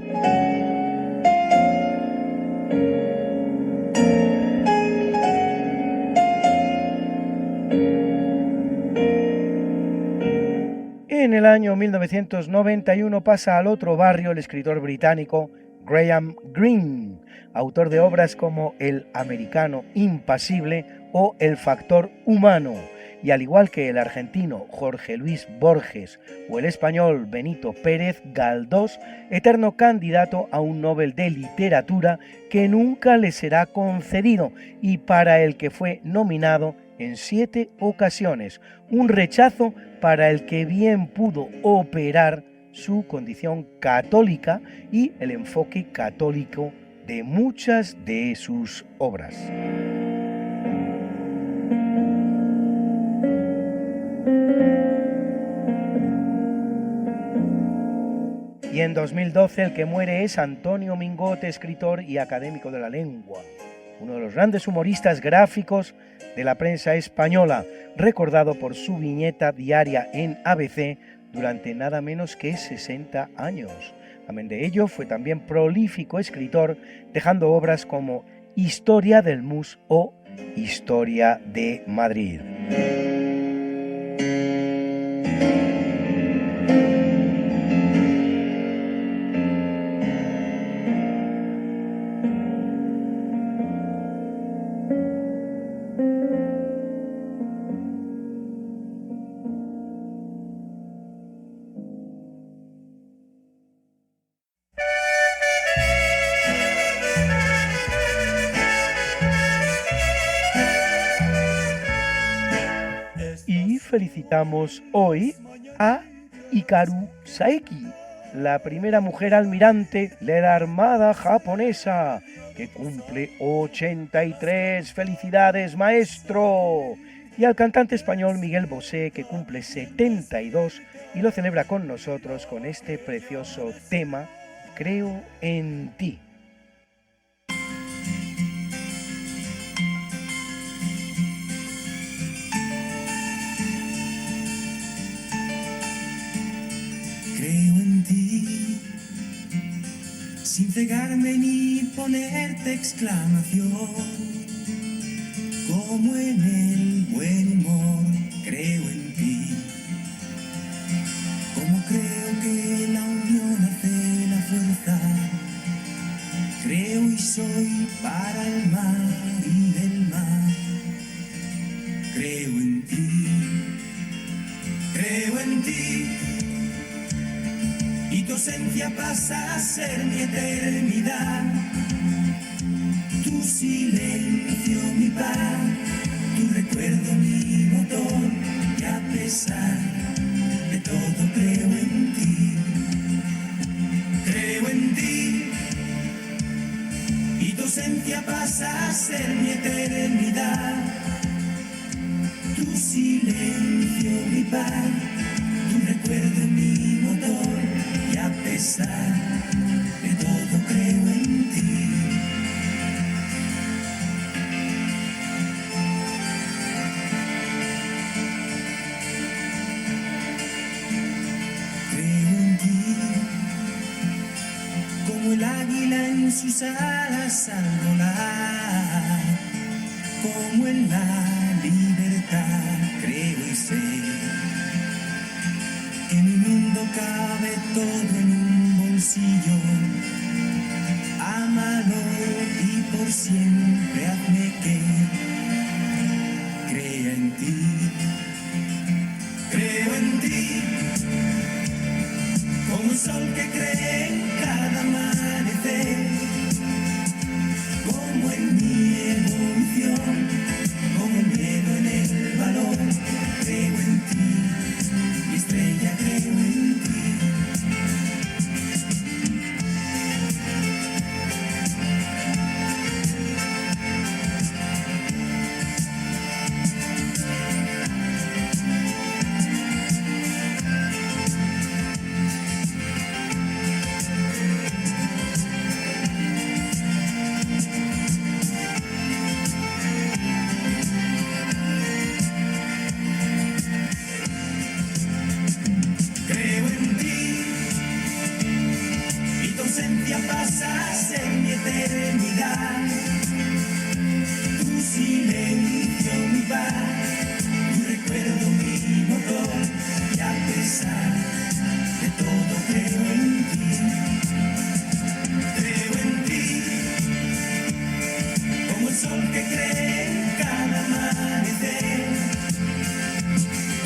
En el año 1991 pasa al otro barrio el escritor británico Graham Greene, autor de obras como El americano impasible o El factor humano, y al igual que el argentino Jorge Luis Borges o el español Benito Pérez Galdós, eterno candidato a un Nobel de Literatura que nunca le será concedido y para el que fue nominado en 7 ocasiones, un rechazo para el que bien pudo operar su condición católica y el enfoque católico de muchas de sus obras. Y en 2012 el que muere es Antonio Mingote, escritor y académico de la lengua, uno de los grandes humoristas gráficos de la prensa española, recordado por su viñeta diaria en ABC durante nada menos que 60 años. Amén de ello, fue también prolífico escritor, dejando obras como Historia del Mus o Historia de Madrid. Felicitamos hoy a Hikaru Saeki, la primera mujer almirante de la Armada japonesa, que cumple 83. ¡Felicidades, maestro! Y al cantante español Miguel Bosé, que cumple 72 y lo celebra con nosotros con este precioso tema, Creo en ti. Creo en ti, sin cegarme ni ponerte exclamación, como en el buen humor. Creo en ti, como creo que la unión hace la fuerza. Creo y soy para el mar y del mar. Creo en ti, creo en ti. Y tu ausencia pasa a ser mi eternidad, tu silencio mi paz, tu recuerdo mi motor, y a pesar de todo creo en ti, creo en ti. Y tu ausencia pasa a ser mi eternidad, tu silencio mi paz, tu recuerdo mi motor. pesar de todo creo en ti. Creo en ti, como el águila en sus alas al volar, como en la libertad creo y sé que mi mundo cabe todo en un bolsillo. Ámalo y por siempre hazme que crea en ti. Creo en ti, como un sol que cree en cada amanecer, como en mi evolución, como el miedo en el valor. Creo en ti, mi estrella, creo en ti. Creo en ti, y tu ausencia pasas en mi eternidad. Tu silencio, mi paz, tu recuerdo, mi motor. Y a pesar de todo creo en ti. Creo en ti, como el sol que cree en cada amanecer,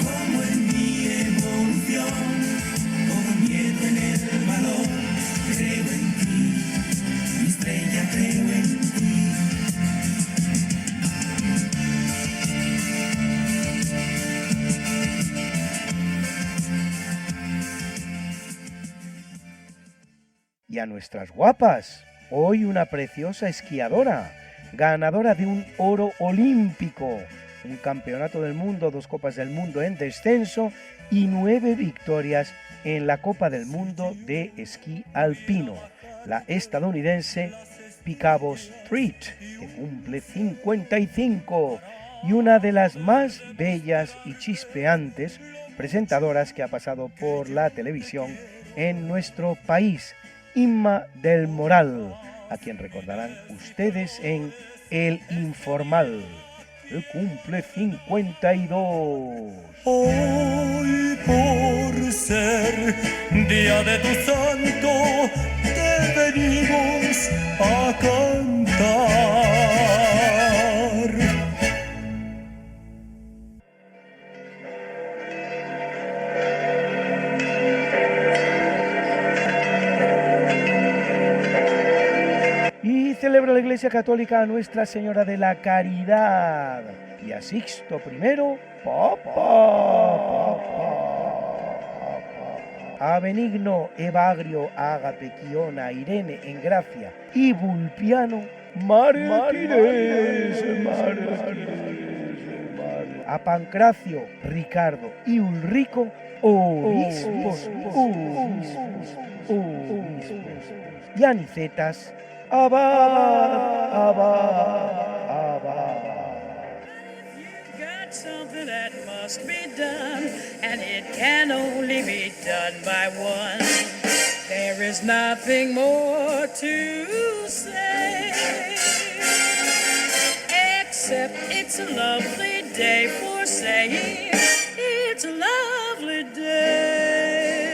como en mi evolución, como el miedo en el valor. Creo en ti, mi estrella, creo en ti. Y a nuestras guapas, hoy una preciosa esquiadora, ganadora de un oro olímpico, un campeonato del mundo, 2 copas del mundo en descenso y 9 victorias en la Copa del Mundo de esquí alpino, la estadounidense Picabo Street, que cumple 55, y una de las más bellas y chispeantes presentadoras que ha pasado por la televisión en nuestro país, Inma del Moral, a quien recordarán ustedes en El Informal. Él cumple 52. Hoy por ser día de tu santo te venimos a cantar. Y celebra la Iglesia Católica a Nuestra Señora de la Caridad y a Sixto I, Papa. A Benigno, Evagrio, Ágape, Quiona, Irene, Engracia y Vulpiano, mártires. A Pancracio, Ricardo y Ulrico, obispos. Y a Nicetas, abad. Got something that must be done, and it can only be done by one. There is nothing more to say, except it's a lovely day for saying it's a lovely day.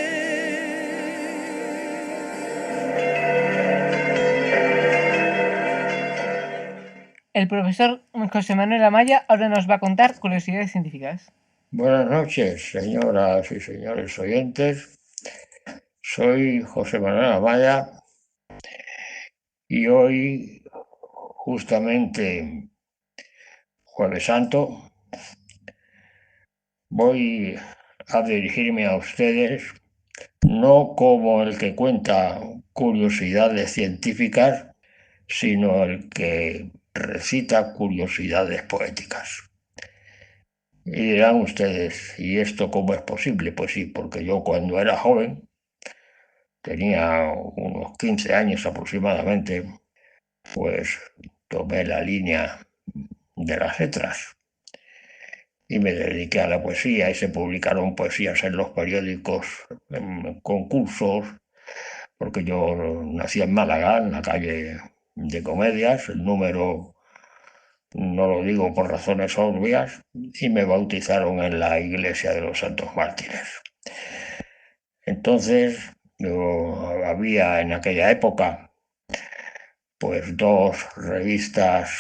El profesor José Manuel Amaya ahora nos va a contar curiosidades científicas. Buenas noches, señoras y señores oyentes. Soy José Manuel Amaya y hoy, justamente Jueves Santo, voy a dirigirme a ustedes no como el que cuenta curiosidades científicas, sino el que recita curiosidades poéticas. Y dirán ustedes, ¿y esto cómo es posible? Pues sí, porque yo cuando era joven, tenía unos 15 años aproximadamente, pues tomé la línea de las letras y me dediqué a la poesía y se publicaron poesías en los periódicos, en concursos, porque yo nací en Málaga, en la calle de Comedias, el número no lo digo por razones obvias, y me bautizaron en la iglesia de los Santos Mártires. Entonces, había en aquella época pues dos revistas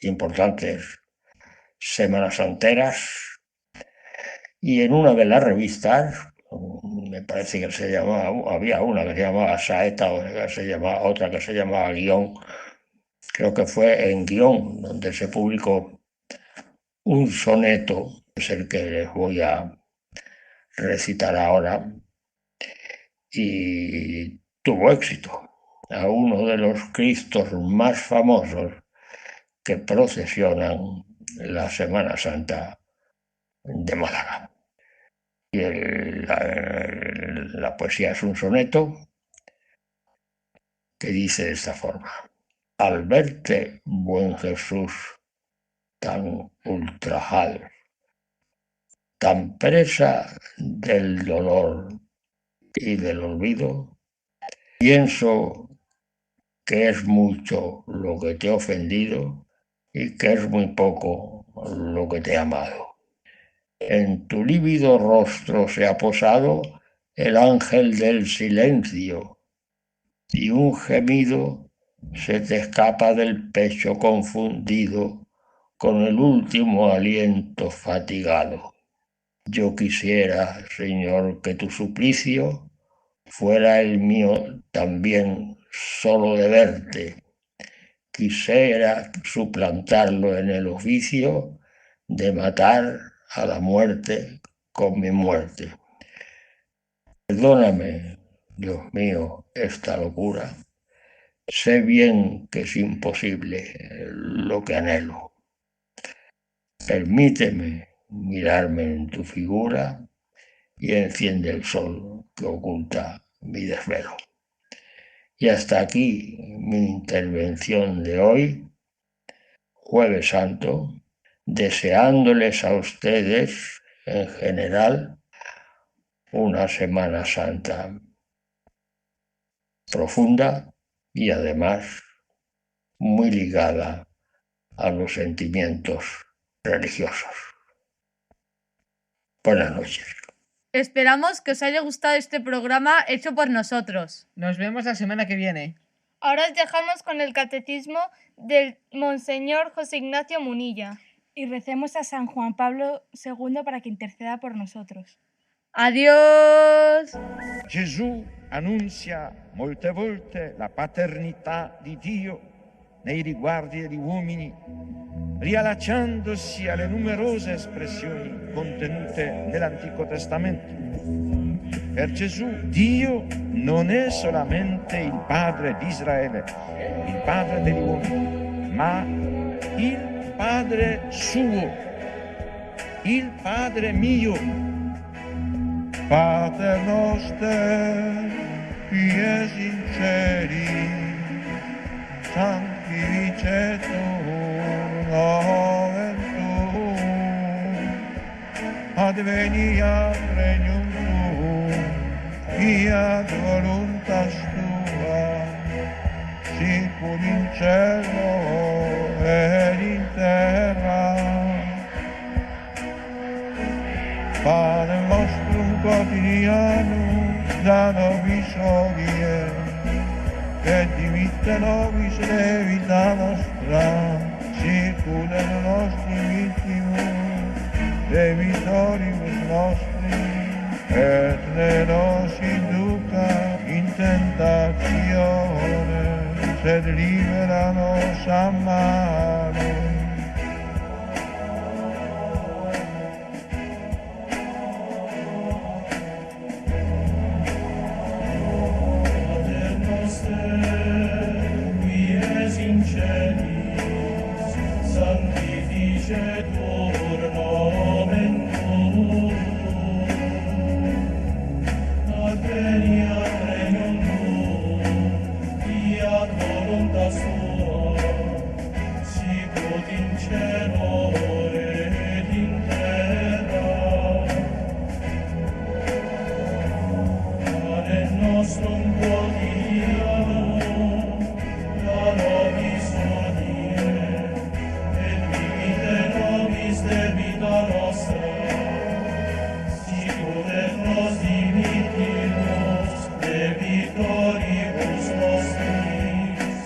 importantes, Semanas Santeras, y en una de las revistas, me parece que se llamaba, había una que se llamaba Saeta, otra que se llamaba Guión, creo que fue en Guión donde se publicó un soneto, es el que les voy a recitar ahora, y tuvo éxito. A uno de los Cristos más famosos que procesionan la Semana Santa de Málaga. Y la poesía es un soneto que dice de esta forma: al verte, buen Jesús, tan ultrajado, tan presa del dolor y del olvido, pienso que es mucho lo que te he ofendido y que es muy poco lo que te he amado. En tu lívido rostro se ha posado el ángel del silencio y un gemido se te escapa del pecho confundido con el último aliento fatigado. Yo quisiera, Señor, que tu suplicio fuera el mío también solo de verte. Quisiera suplantarlo en el oficio de matar a la muerte con mi muerte. Perdóname, Dios mío, esta locura. Sé bien que es imposible lo que anhelo. Permíteme mirarme en tu figura y enciende el sol que oculta mi desvelo. Y hasta aquí mi intervención de hoy, Jueves Santo, deseándoles a ustedes en general una Semana Santa profunda y además muy ligada a los sentimientos religiosos. Buenas noches. Esperamos que os haya gustado este programa hecho por nosotros. Nos vemos la semana que viene. Ahora os dejamos con el catecismo del Monseñor José Ignacio Munilla. Y recemos a San Juan Pablo II para que interceda por nosotros. Adiós! Gesù annuncia molte volte la paternità di Dio nei riguardi degli uomini, riallacciandosi alle numerose espressioni contenute nell'Antico Testamento. Per Gesù Dio non è solamente il Padre di Israele, il Padre degli uomini, ma il Padre suo, il Padre mio. Pater noster, qui es in celi, sanctificetur nomen tuum, adveniat regnum tuum, fiat voluntas tua, sicur in cielo ed in terra. Pane nostrum quotidianum da nobis hodie, et dimitte nobis debita nostra, sicur et nostri vittimus, debitoribus nostri, et ne nos induca in tentatione, sed libera nos a malo. Sanctificetur nomen tuum, adveniat regnum ut in cielo et in terra. Pane nostrum quotidianum da nobis hodie, et dimitte nobis debita nostra, sicut et nos dimittimus debitoribus nostris,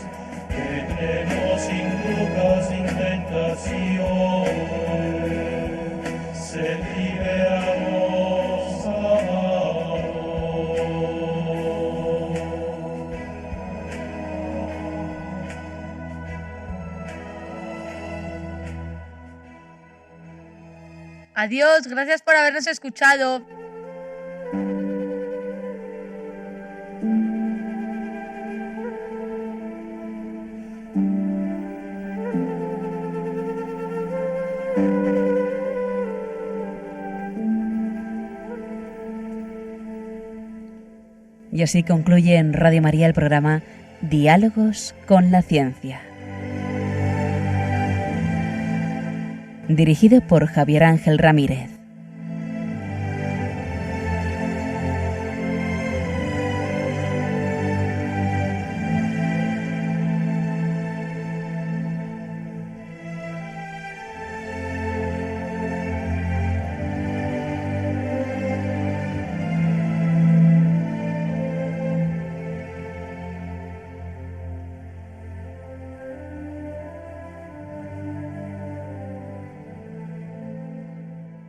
et ne nos inducas in tentationem, sed libera nos a malo. Adiós, gracias por habernos escuchado. Y así concluye en Radio María el programa Diálogos con la Ciencia. Dirigido por Javier Ángel Ramírez.